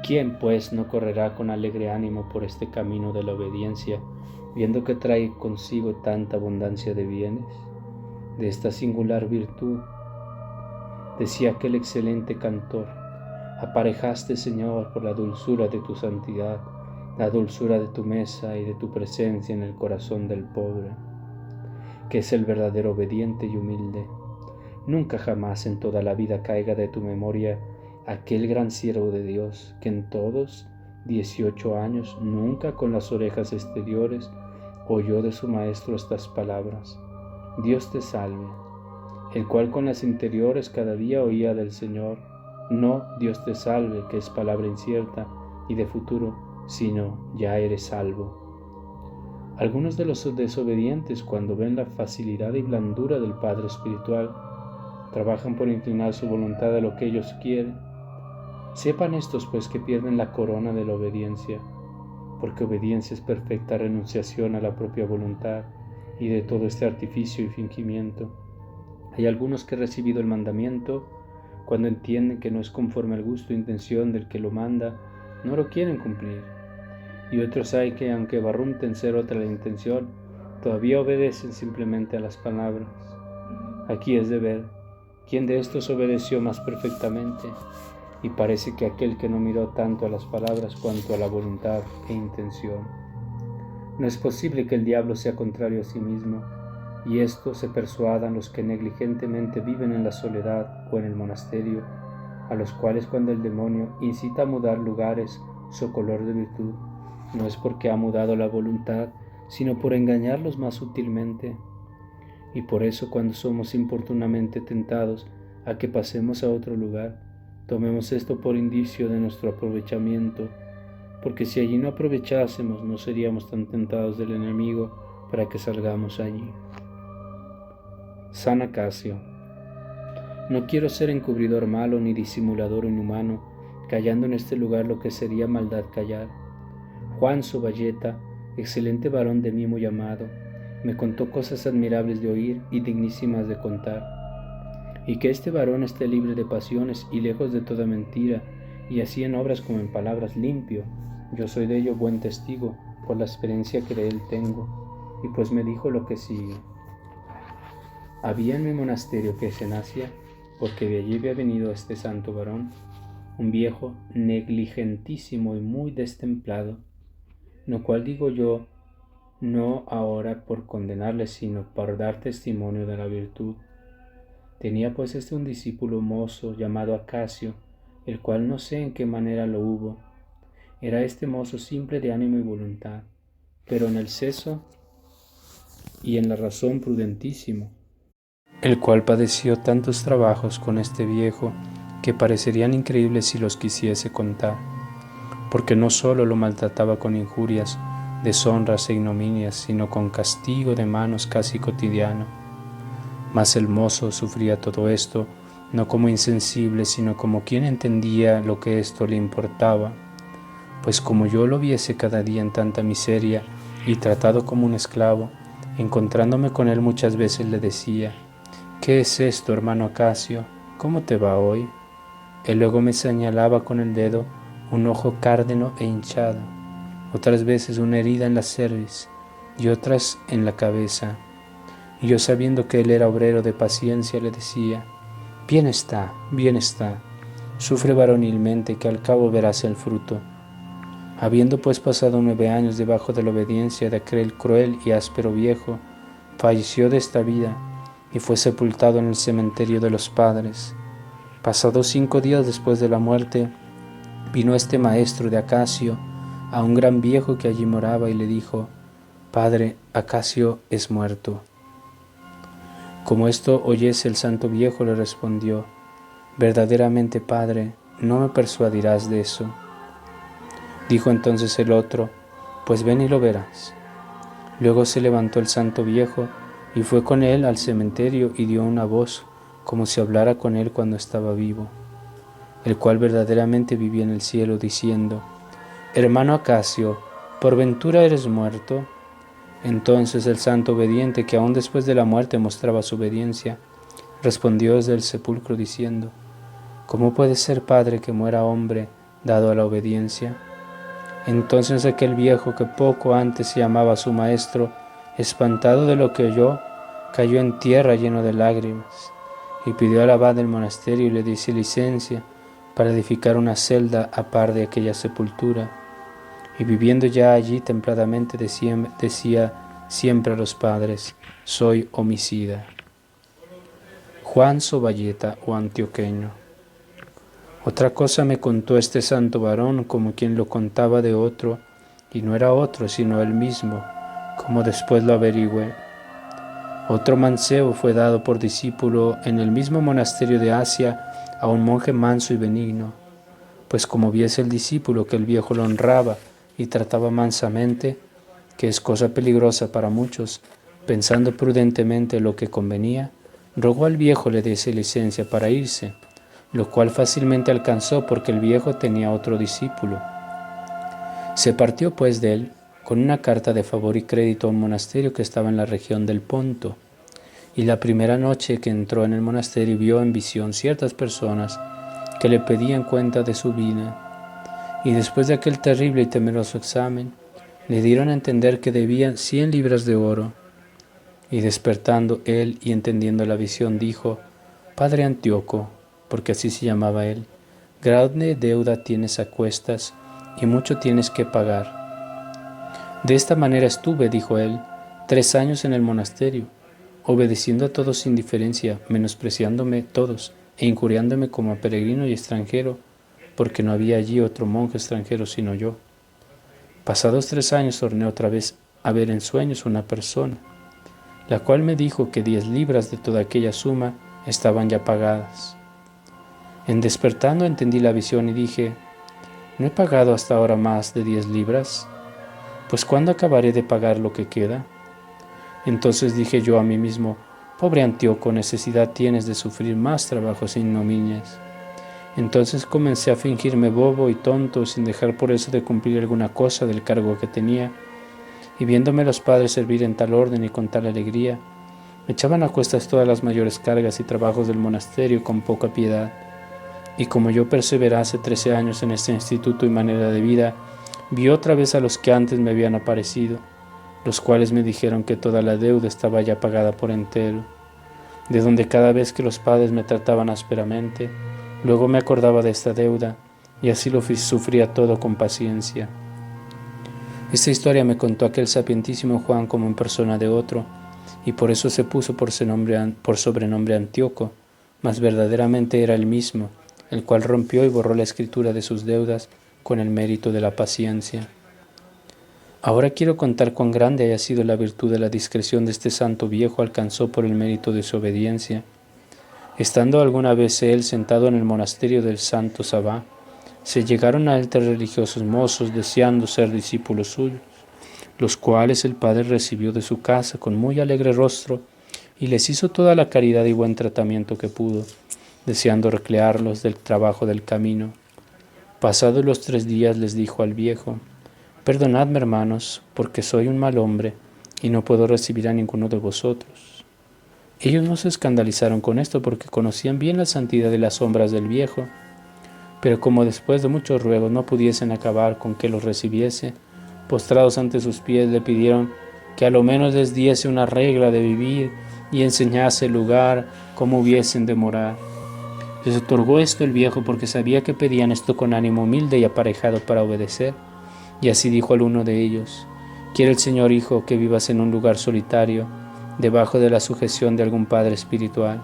¿Quién, pues, no correrá con alegre ánimo por este camino de la obediencia, viendo que trae consigo tanta abundancia de bienes? De esta singular virtud, decía aquel excelente cantor: aparejaste, Señor, por la dulzura de tu santidad, la dulzura de tu mesa y de tu presencia en el corazón del pobre, que es el verdadero obediente y humilde. Nunca jamás en toda la vida caiga de tu memoria aquel gran siervo de Dios que en todos 18 años, nunca con las orejas exteriores, oyó de su maestro estas palabras: Dios te salve, el cual con las interiores cada día oía del Señor, no Dios te salve, que es palabra incierta y de futuro, sino ya eres salvo. Algunos de los desobedientes, cuando ven la facilidad y blandura del Padre Espiritual, trabajan por inclinar su voluntad a lo que ellos quieren. Sepan estos, pues, que pierden la corona de la obediencia, porque obediencia es perfecta renunciación a la propia voluntad y de todo este artificio y fingimiento. Hay algunos que, recibido el mandamiento, cuando entienden que no es conforme al gusto e intención del que lo manda, no lo quieren cumplir. Y otros hay que, aunque barrunten ser otra la intención, todavía obedecen simplemente a las palabras. Aquí es de ver quién de estos obedeció más perfectamente, y parece que aquel que no miró tanto a las palabras cuanto a la voluntad e intención. No es posible que el diablo sea contrario a sí mismo, y esto se persuadan los que negligentemente viven en la soledad o en el monasterio, a los cuales cuando el demonio incita a mudar lugares su color de virtud, no es porque ha mudado la voluntad, sino por engañarlos más sutilmente. Y por eso, cuando somos importunamente tentados a que pasemos a otro lugar, tomemos esto por indicio de nuestro aprovechamiento, porque si allí no aprovechásemos, no seríamos tan tentados del enemigo para que salgamos allí. San Acasio: no quiero ser encubridor malo ni disimulador inhumano, callando en este lugar lo que sería maldad callar. Juan Soballeta, excelente varón de mí muy amado, me contó cosas admirables de oír y dignísimas de contar. Y que este varón esté libre de pasiones y lejos de toda mentira, y así en obras como en palabras limpio, yo soy de ello buen testigo, por la experiencia que de él tengo. Y pues me dijo lo que sigue. Había en mi monasterio, que es en Asia, porque de allí había venido este santo varón, un viejo negligentísimo y muy destemplado, lo cual digo yo no ahora por condenarle, sino por dar testimonio de la virtud. Tenía pues un discípulo mozo llamado Acasio, el cual no sé en qué manera lo hubo. Era este mozo simple de ánimo y voluntad, pero en el seso y en la razón prudentísimo, el cual padeció tantos trabajos con este viejo que parecerían increíbles si los quisiese contar, porque no solo lo maltrataba con injurias, deshonras e ignominias, sino con castigo de manos casi cotidiano. Mas el mozo sufría todo esto, no como insensible, sino como quien entendía lo que esto le importaba, pues como yo lo viese cada día en tanta miseria y tratado como un esclavo, encontrándome con él muchas veces le decía: ¿qué es esto, hermano Acasio? ¿Cómo te va hoy? Él luego me señalaba con el dedo un ojo cárdeno e hinchado, otras veces una herida en la cerviz y otras en la cabeza. Y yo, sabiendo que él era obrero de paciencia, le decía: bien está, sufre varonilmente, que al cabo verás el fruto. Habiendo pues pasado 9 años debajo de la obediencia de aquel cruel y áspero viejo, falleció de esta vida y fue sepultado en el cementerio de los padres. Pasados 5 días después de la muerte, vino este maestro de Acasio a un gran viejo que allí moraba y le dijo: Padre, Acasio es muerto. Como esto oyese el santo viejo, le respondió: verdaderamente, padre, no me persuadirás de eso. Dijo entonces el otro: pues ven y lo verás. Luego se levantó el santo viejo y fue con él al cementerio y dio una voz como si hablara con él cuando estaba vivo, el cual verdaderamente vivía en el cielo, diciendo: hermano Acasio, ¿por ventura eres muerto? Entonces el santo obediente, que aún después de la muerte mostraba su obediencia, respondió desde el sepulcro diciendo: ¿cómo puede ser padre que muera hombre dado a la obediencia? Entonces aquel viejo que poco antes se llamaba su maestro, espantado de lo que oyó, cayó en tierra lleno de lágrimas y pidió al abad del monasterio y le diese licencia para edificar una celda a par de aquella sepultura. Y viviendo ya allí templadamente decía siempre a los padres: soy homicida. Juan Soballeta o antioqueño. Otra cosa me contó este santo varón, como quien lo contaba de otro, y no era otro sino él mismo, como después lo averigüé. Otro mancebo fue dado por discípulo en el mismo monasterio de Asia a un monje manso y benigno, pues como viese el discípulo que el viejo lo honraba y trataba mansamente, que es cosa peligrosa para muchos, pensando prudentemente lo que convenía, rogó al viejo le diese licencia para irse, lo cual fácilmente alcanzó porque el viejo tenía otro discípulo. Se partió pues de él con una carta de favor y crédito a un monasterio que estaba en la región del Ponto, y la primera noche que entró en el monasterio vio en visión ciertas personas que le pedían cuenta de su vida, y después de aquel terrible y temeroso examen, le dieron a entender que debían 100 libras de oro, y despertando él y entendiendo la visión dijo: Padre Antíoco, porque así se llamaba él, grande deuda tienes a cuestas y mucho tienes que pagar. De esta manera estuve, dijo él, 3 años en el monasterio, obedeciendo a todos sin diferencia, menospreciándome todos e injuriándome como a peregrino y extranjero, porque no había allí otro monje extranjero sino yo. Pasados 3 años torné otra vez a ver en sueños una persona, la cual me dijo que 10 libras de toda aquella suma estaban ya pagadas. En despertando entendí la visión y dije: ¿no he pagado hasta ahora más de 10 libras? Pues ¿cuándo acabaré de pagar lo que queda? Entonces dije yo a mí mismo: pobre Antíoco, necesidad tienes de sufrir más trabajos e ignominias. Entonces comencé a fingirme bobo y tonto, sin dejar por eso de cumplir alguna cosa del cargo que tenía, y viéndome los padres servir en tal orden y con tal alegría, me echaban a cuestas todas las mayores cargas y trabajos del monasterio con poca piedad. Y como yo perseverase 13 años en este instituto y manera de vida, vi otra vez a los que antes me habían aparecido, los cuales me dijeron que toda la deuda estaba ya pagada por entero, de donde cada vez que los padres me trataban ásperamente, luego me acordaba de esta deuda, y así lo sufría todo con paciencia. Esta historia me contó aquel sapientísimo Juan como en persona de otro, y por eso se puso por sobrenombre Antíoco, mas verdaderamente era el mismo, el cual rompió y borró la escritura de sus deudas con el mérito de la paciencia. Ahora quiero contar cuán grande haya sido la virtud de la discreción de este santo viejo alcanzó por el mérito de su obediencia. Estando alguna vez él sentado en el monasterio del Santo Sabá, se llegaron a él 3 religiosos mozos deseando ser discípulos suyos, los cuales el padre recibió de su casa con muy alegre rostro y les hizo toda la caridad y buen tratamiento que pudo, deseando recrearlos del trabajo del camino. Pasados los 3 días les dijo al viejo: perdonadme, hermanos, porque soy un mal hombre y no puedo recibir a ninguno de vosotros. Ellos no se escandalizaron con esto porque conocían bien la santidad de las sombras del viejo, pero como después de muchos ruegos no pudiesen acabar con que los recibiese, postrados ante sus pies le pidieron que a lo menos les diese una regla de vivir y enseñase el lugar como hubiesen de morar. Les otorgó esto el viejo porque sabía que pedían esto con ánimo humilde y aparejado para obedecer, y así dijo al uno de ellos: quiere el Señor, hijo, que vivas en un lugar solitario, debajo de la sujeción de algún padre espiritual.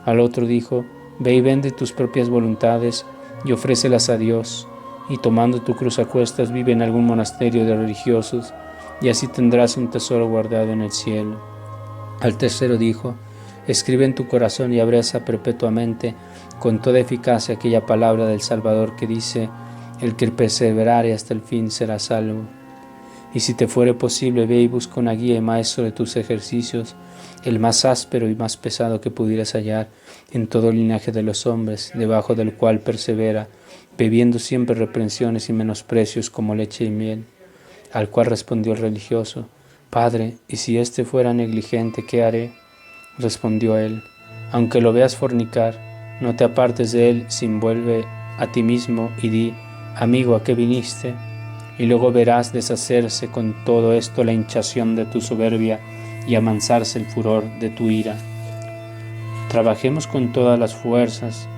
Al otro dijo: ve y vende tus propias voluntades y ofrécelas a Dios, y tomando tu cruz a cuestas vive en algún monasterio de religiosos, y así tendrás un tesoro guardado en el cielo. Al tercero dijo: escribe en tu corazón y abraza perpetuamente con toda eficacia aquella palabra del Salvador que dice: el que perseverare hasta el fin será salvo. Y si te fuere posible, ve y busca una guía y maestro de tus ejercicios, el más áspero y más pesado que pudieras hallar en todo el linaje de los hombres, debajo del cual persevera, bebiendo siempre reprensiones y menosprecios como leche y miel. Al cual respondió el religioso: Padre, ¿y si éste fuera negligente, qué haré? Respondió él: aunque lo veas fornicar, No te apartes de él, sin vuelve a ti mismo y di, amigo, ¿a qué viniste? Y luego verás deshacerse con todo esto la hinchazón de tu soberbia y amansarse el furor de tu ira. Trabajemos con todas las fuerzas,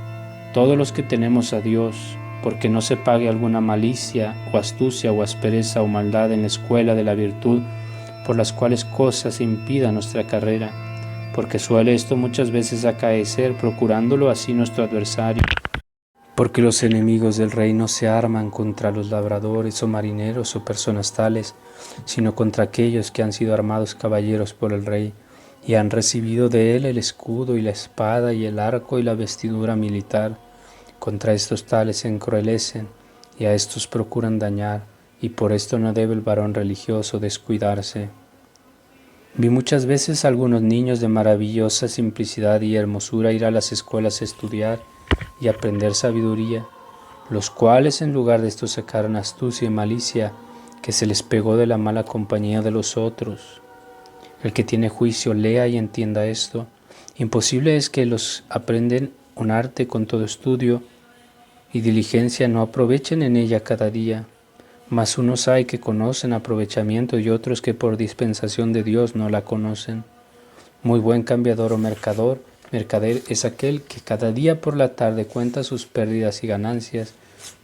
todos los que tenemos a Dios, porque no se pague alguna malicia o astucia o aspereza o maldad en la escuela de la virtud, por las cuales cosas impida nuestra carrera, porque suele esto muchas veces acaecer, procurándolo así nuestro adversario. Porque los enemigos del rey no se arman contra los labradores o marineros o personas tales, sino contra aquellos que han sido armados caballeros por el rey, y han recibido de él el escudo y la espada y el arco y la vestidura militar. Contra estos tales se encruelecen, y a estos procuran dañar, y por esto no debe el varón religioso descuidarse. Vi muchas veces a algunos niños de maravillosa simplicidad y hermosura ir a las escuelas a estudiar y aprender sabiduría, los cuales en lugar de esto sacaron astucia y malicia, que se les pegó de la mala compañía de los otros. El que tiene juicio lea y entienda esto. Imposible es que los aprenden un arte con todo estudio y diligencia no aprovechen en ella cada día. Mas unos hay que conocen aprovechamiento y otros que por dispensación de Dios no la conocen. Muy buen cambiador o mercader es aquel que cada día por la tarde cuenta sus pérdidas y ganancias,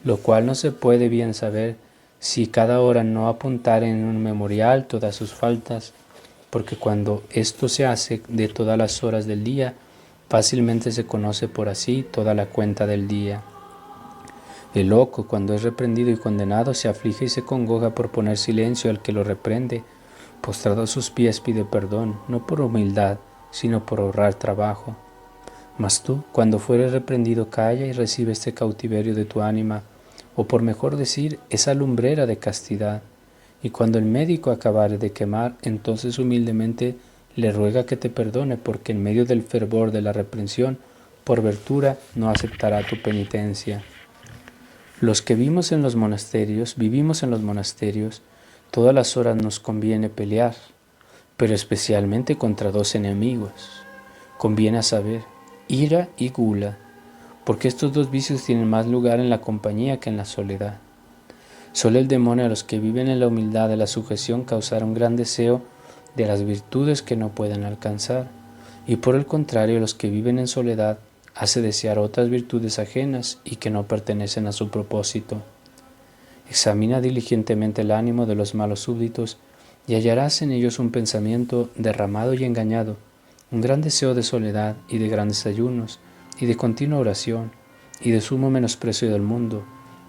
lo cual no se puede bien saber si cada hora no apuntar en un memorial todas sus faltas, porque cuando esto se hace de todas las horas del día, fácilmente se conoce por así toda la cuenta del día. El loco, cuando es reprendido y condenado, se aflige y se congoja por poner silencio al que lo reprende. Postrado a sus pies pide perdón, no por humildad, sino por ahorrar trabajo. Mas tú, cuando fueres reprendido, calla y recibe este cautiverio de tu ánima, o por mejor decir, esa lumbrera de castidad. Y cuando el médico acabare de quemar, entonces humildemente le ruega que te perdone, porque en medio del fervor de la reprensión, por ventura no aceptará tu penitencia. Los que vivimos en los monasterios, todas las horas nos conviene pelear, pero especialmente contra dos enemigos. Conviene a saber, ira y gula, porque estos dos vicios tienen más lugar en la compañía que en la soledad. Solo el demonio a los que viven en la humildad de la sujeción causará un gran deseo de las virtudes que no pueden alcanzar, y por el contrario, los que viven en soledad hace desear otras virtudes ajenas y que no pertenecen a su propósito. Examina diligentemente el ánimo de los malos súbditos y hallarás en ellos un pensamiento derramado y engañado, un gran deseo de soledad y de grandes ayunos, y de continua oración, y de sumo menosprecio del mundo,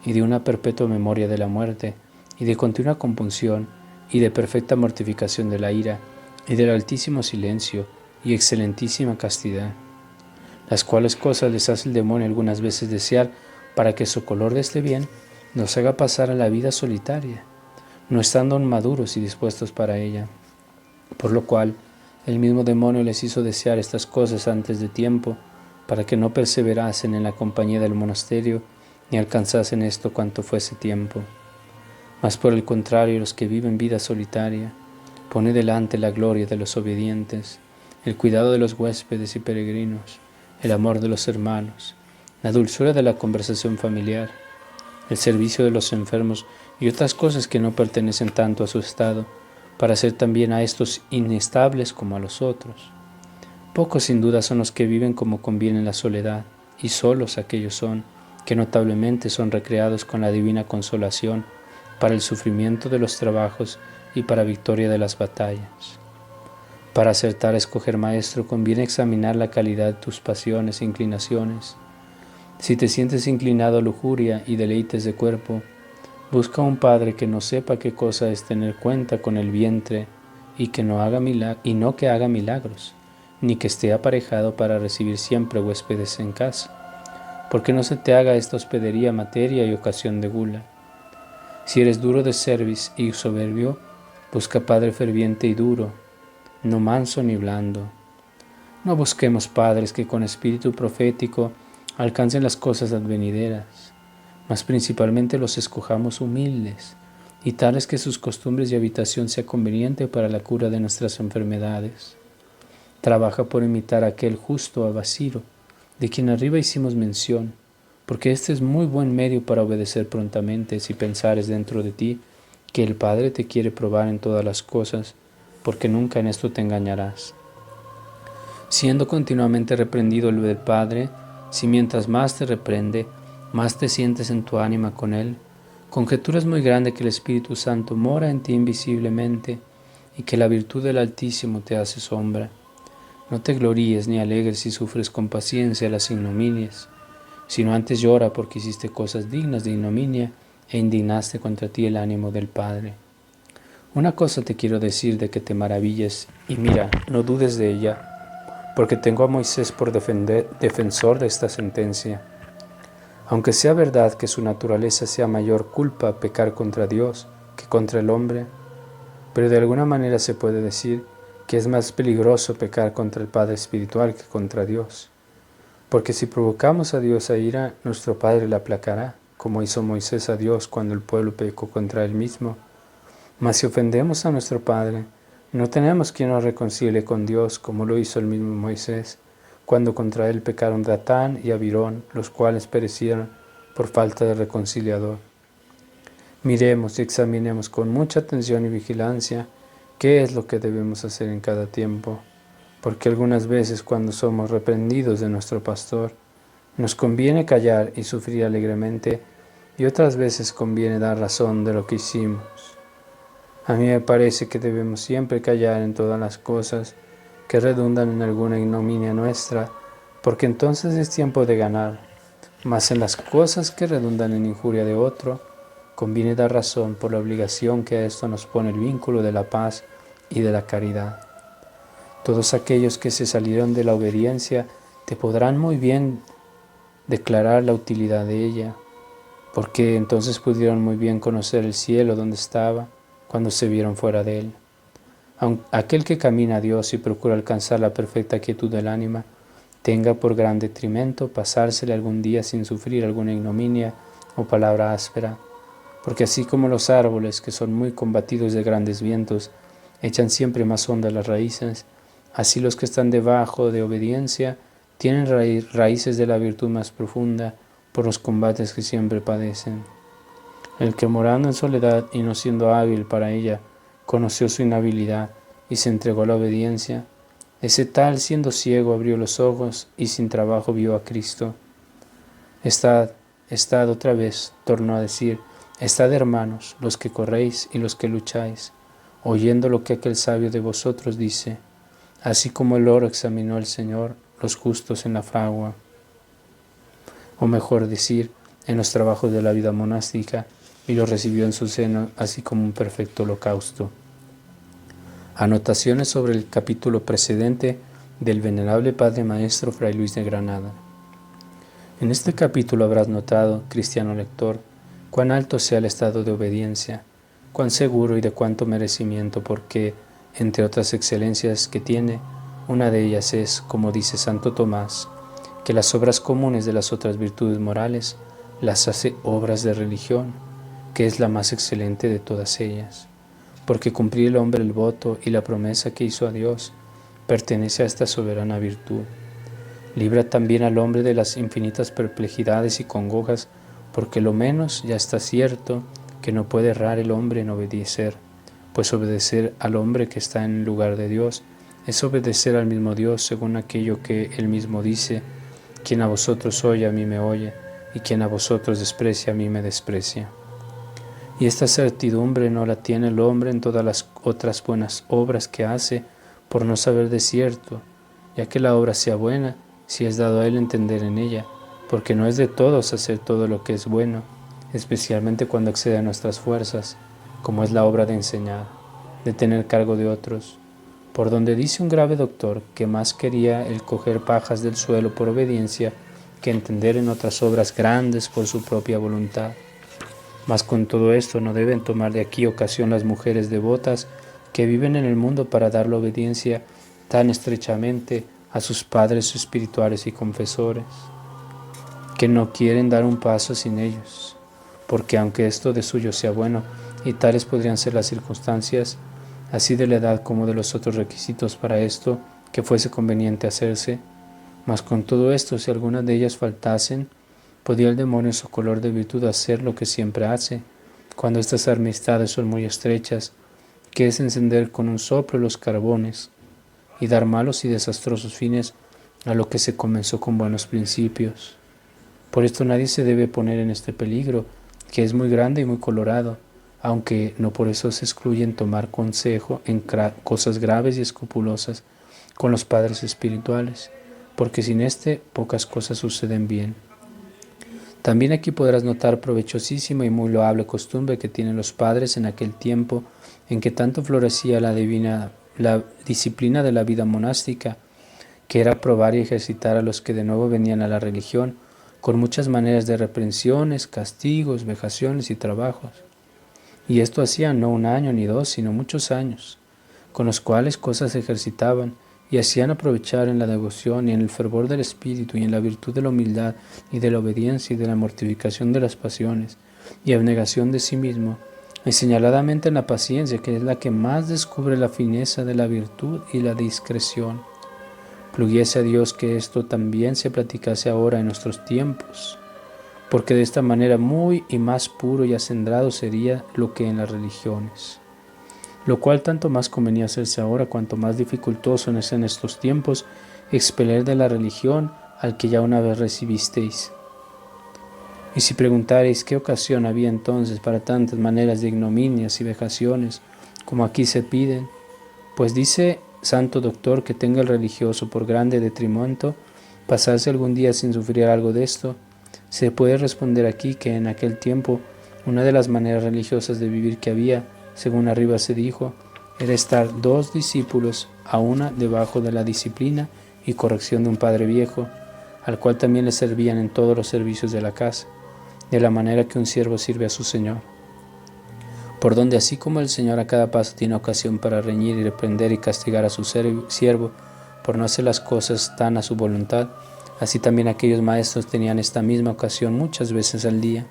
y de una perpetua memoria de la muerte, y de continua compunción, y de perfecta mortificación de la ira, y del altísimo silencio, y excelentísima castidad, las cuales cosas les hace el demonio algunas veces desear para que su color de este bien nos haga pasar a la vida solitaria, no estando aún maduros y dispuestos para ella, por lo cual el mismo demonio les hizo desear estas cosas antes de tiempo, para que no perseverasen en la compañía del monasterio, ni alcanzasen esto cuanto fuese tiempo. Mas por el contrario, los que viven vida solitaria, pone delante la gloria de los obedientes, el cuidado de los huéspedes y peregrinos, el amor de los hermanos, la dulzura de la conversación familiar, el servicio de los enfermos y otras cosas que no pertenecen tanto a su estado, para ser también a estos inestables como a los otros. Pocos sin duda son los que viven como conviene en la soledad, y solos aquellos son que notablemente son recreados con la divina consolación para el sufrimiento de los trabajos y para victoria de las batallas. Para acertar a escoger maestro conviene examinar la calidad de tus pasiones e inclinaciones. Si te sientes inclinado a lujuria y deleites de cuerpo, busca un padre que no sepa qué cosa es tener cuenta con el vientre y que no haga milagros, ni que esté aparejado para recibir siempre huéspedes en casa, porque no se te haga esta hospedería materia y ocasión de gula. Si eres duro de cerviz y soberbio, busca padre ferviente y duro, no manso ni blando. No busquemos padres que con espíritu profético alcancen las cosas advenideras, mas principalmente los escojamos humildes y tales que sus costumbres y habitación sea conveniente para la cura de nuestras enfermedades. Trabaja por imitar a aquel justo Abasiro, de quien arriba hicimos mención, porque este es muy buen medio para obedecer prontamente si pensares dentro de ti que el Padre te quiere probar en todas las cosas, porque nunca en esto te engañarás. Siendo continuamente reprendido el del Padre, si mientras más te reprende, más te sientes en tu ánima con Él, conjetura es muy grande que el Espíritu Santo mora en ti invisiblemente y que la virtud del Altísimo te hace sombra. No te gloríes ni alegres si sufres con paciencia las ignominias, sino antes llora porque hiciste cosas dignas de ignominia e indignaste contra ti el ánimo del Padre. Una cosa te quiero decir de que te maravilles, y mira, no dudes de ella, porque tengo a Moisés por defensor de esta sentencia. Aunque sea verdad que su naturaleza sea mayor culpa pecar contra Dios que contra el hombre, pero de alguna manera se puede decir que es más peligroso pecar contra el Padre espiritual que contra Dios. Porque si provocamos a Dios a ira, nuestro Padre la aplacará, como hizo Moisés a Dios cuando el pueblo pecó contra él mismo. Mas si ofendemos a nuestro Padre, no tenemos quien nos reconcilie con Dios, como lo hizo el mismo Moisés, cuando contra él pecaron Datán y Abirón, los cuales perecieron por falta de reconciliador. Miremos y examinemos con mucha atención y vigilancia qué es lo que debemos hacer en cada tiempo, porque algunas veces cuando somos reprendidos de nuestro pastor, nos conviene callar y sufrir alegremente, y otras veces conviene dar razón de lo que hicimos. A mí me parece que debemos siempre callar en todas las cosas que redundan en alguna ignominia nuestra, porque entonces es tiempo de ganar. Mas en las cosas que redundan en injuria de otro, conviene dar razón por la obligación que a esto nos pone el vínculo de la paz y de la caridad. Todos aquellos que se salieron de la obediencia te podrán muy bien declarar la utilidad de ella, porque entonces pudieron muy bien conocer el cielo donde estaba, cuando se vieron fuera de él. Aquel que camina a Dios y procura alcanzar la perfecta quietud del ánima, tenga por gran detrimento pasársele algún día sin sufrir alguna ignominia o palabra áspera, porque así como los árboles, que son muy combatidos de grandes vientos, echan siempre más hondas las raíces, así los que están debajo de obediencia tienen raíces de la virtud más profunda por los combates que siempre padecen. El que morando en soledad y no siendo hábil para ella, conoció su inhabilidad y se entregó a la obediencia, ese tal, siendo ciego, abrió los ojos y sin trabajo vio a Cristo. Estad otra vez, tornó a decir, estad hermanos, los que corréis y los que lucháis, oyendo lo que aquel sabio de vosotros dice, así como el oro examinó el Señor, los justos en la fragua. O mejor decir, en los trabajos de la vida monástica, y lo recibió en su seno, así como un perfecto holocausto. Anotaciones sobre el capítulo precedente del venerable Padre Maestro Fray Luis de Granada. En este capítulo habrás notado, cristiano lector, cuán alto sea el estado de obediencia, cuán seguro y de cuánto merecimiento, porque, entre otras excelencias que tiene, una de ellas es, como dice Santo Tomás, que las obras comunes de las otras virtudes morales las hace obras de religión, que es la más excelente de todas ellas, porque cumplir el hombre el voto y la promesa que hizo a Dios pertenece a esta soberana virtud. Libra también al hombre de las infinitas perplejidades y congojas, porque lo menos ya está cierto que no puede errar el hombre en obedecer, pues obedecer al hombre que está en el lugar de Dios es obedecer al mismo Dios según aquello que él mismo dice, quien a vosotros oye a mí me oye, y quien a vosotros desprecia a mí me desprecia. Y esta certidumbre no la tiene el hombre en todas las otras buenas obras que hace por no saber de cierto, ya que la obra sea buena, si es dado a él entender en ella, porque no es de todos hacer todo lo que es bueno, especialmente cuando excede a nuestras fuerzas, como es la obra de enseñar, de tener cargo de otros, por donde dice un grave doctor que más quería el coger pajas del suelo por obediencia que entender en otras obras grandes por su propia voluntad. Mas con todo esto no deben tomar de aquí ocasión las mujeres devotas que viven en el mundo para dar la obediencia tan estrechamente a sus padres espirituales y confesores, que no quieren dar un paso sin ellos, porque aunque esto de suyo sea bueno, y tales podrían ser las circunstancias, así de la edad como de los otros requisitos para esto, que fuese conveniente hacerse, Mas con todo esto, si algunas de ellas faltasen, podía el demonio en su color de virtud hacer lo que siempre hace, cuando estas amistades son muy estrechas, que es encender con un soplo los carbones y dar malos y desastrosos fines a lo que se comenzó con buenos principios. Por esto nadie se debe poner en este peligro, que es muy grande y muy colorado, aunque no por eso se excluye en tomar consejo en cosas graves y escrupulosas con los padres espirituales, porque sin pocas cosas suceden bien. También aquí podrás notar provechosísima y muy loable costumbre que tienen los padres en aquel tiempo en que tanto florecía la disciplina de la vida monástica, que era probar y ejercitar a los que de nuevo venían a la religión, con muchas maneras de reprensiones, castigos, vejaciones y trabajos. Y esto hacían no 1 año ni 2, sino muchos años, con los cuales cosas se ejercitaban y hacían aprovechar en la devoción y en el fervor del espíritu y en la virtud de la humildad y de la obediencia y de la mortificación de las pasiones y abnegación de sí mismo, y señaladamente en la paciencia, que es la que más descubre la fineza de la virtud y la discreción. Pluguiese a Dios que esto también se practicase ahora en nuestros tiempos, porque de esta manera muy y más puro y acendrado sería lo que en las religiones. Lo cual tanto más convenía hacerse ahora, cuanto más dificultoso es en estos tiempos expeler de la religión al que ya una vez recibisteis. Y si preguntareis qué ocasión había entonces para tantas maneras de ignominias y vejaciones como aquí se piden, pues dice Santo Doctor que tenga el religioso por grande detrimento pasarse algún día sin sufrir algo de esto, se puede responder aquí que en aquel tiempo una de las maneras religiosas de vivir que había, según arriba se dijo, era estar 2 discípulos a una debajo de la disciplina y corrección de un padre viejo, al cual también le servían en todos los servicios de la casa, de la manera que un siervo sirve a su señor. Por donde así como el Señor a cada paso tiene ocasión para reñir y reprender y castigar a su siervo por no hacer las cosas tan a su voluntad, así también aquellos maestros tenían esta misma ocasión muchas veces al día.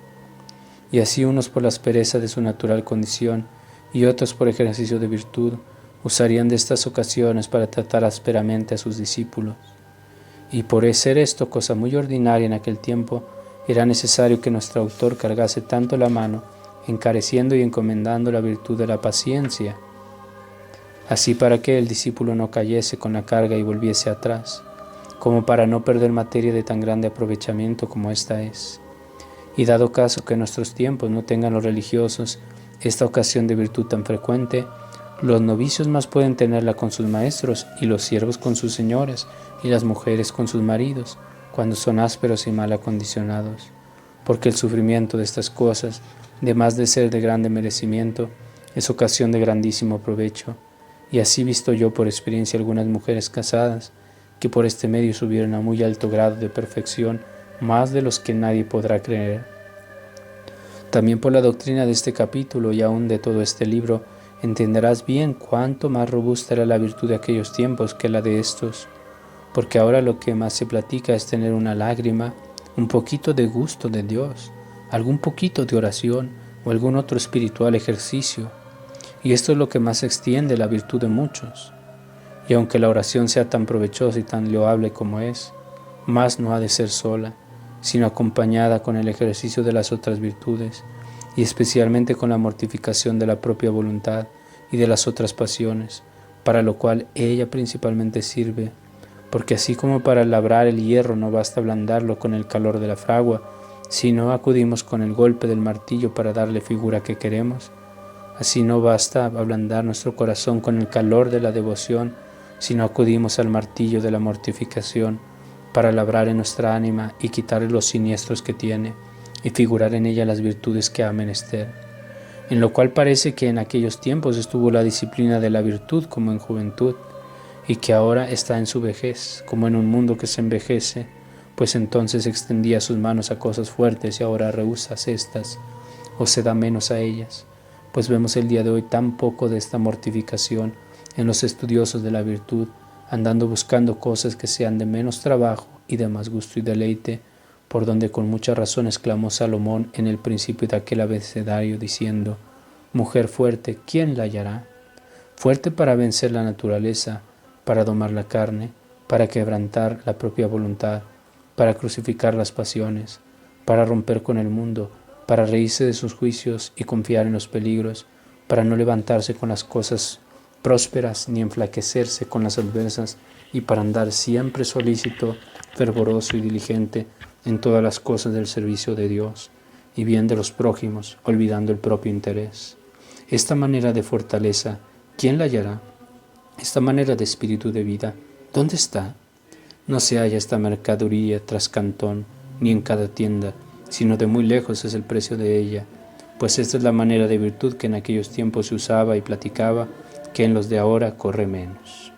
Y así unos por la aspereza de su natural condición y otros por ejercicio de virtud, usarían de estas ocasiones para tratar ásperamente a sus discípulos. Y por ser esto cosa muy ordinaria en aquel tiempo, era necesario que nuestro autor cargase tanto la mano, encareciendo y encomendando la virtud de la paciencia, así para que el discípulo no cayese con la carga y volviese atrás, como para no perder materia de tan grande aprovechamiento como esta es. Y dado caso que en nuestros tiempos no tengan los religiosos esta ocasión de virtud tan frecuente, los novicios más pueden tenerla con sus maestros, y los siervos con sus señores, y las mujeres con sus maridos, cuando son ásperos y mal acondicionados, porque el sufrimiento de estas cosas, además de ser de grande merecimiento, es ocasión de grandísimo provecho, y así visto yo por experiencia algunas mujeres casadas, que por este medio subieron a muy alto grado de perfección, más de los que nadie podrá creer. También por la doctrina de este capítulo y aún de todo este libro, entenderás bien cuánto más robusta era la virtud de aquellos tiempos que la de estos, porque ahora lo que más se platica es tener una lágrima, un poquito de gusto de Dios, algún poquito de oración o algún otro espiritual ejercicio, y esto es lo que más extiende la virtud de muchos. Y aunque la oración sea tan provechosa y tan loable como es, más no ha de ser sola, sino acompañada con el ejercicio de las otras virtudes, y especialmente con la mortificación de la propia voluntad y de las otras pasiones, para lo cual ella principalmente sirve, porque así como para labrar el hierro no basta ablandarlo con el calor de la fragua, sino acudimos con el golpe del martillo para darle figura que queremos, así no basta ablandar nuestro corazón con el calor de la devoción, sino acudimos al martillo de la mortificación para labrar en nuestra ánima y quitarle los siniestros que tiene y figurar en ella las virtudes que ha menester. En lo cual parece que en aquellos tiempos estuvo la disciplina de la virtud como en juventud, y que ahora está en su vejez, como en un mundo que se envejece, pues entonces extendía sus manos a cosas fuertes y ahora rehúsa estas, o se da menos a ellas, pues vemos el día de hoy tan poco de esta mortificación en los estudiosos de la virtud, andando buscando cosas que sean de menos trabajo y de más gusto y deleite, por donde con mucha razón exclamó Salomón en el principio de aquel abecedario diciendo: mujer fuerte, ¿quién la hallará? Fuerte para vencer la naturaleza, para domar la carne, para quebrantar la propia voluntad, para crucificar las pasiones, para romper con el mundo, para reírse de sus juicios y confiar en los peligros, para no levantarse con las cosas prósperas ni enflaquecerse con las adversas, y para andar siempre solícito, fervoroso y diligente en todas las cosas del servicio de Dios y bien de los prójimos, olvidando el propio interés. Esta manera de fortaleza, ¿quién la hallará? Esta manera de espíritu de vida, ¿dónde está? No se halla esta mercadería tras cantón, ni en cada tienda, sino de muy lejos es el precio de ella, pues esta es la manera de virtud que en aquellos tiempos se usaba y platicaba, que en los de ahora corre menos.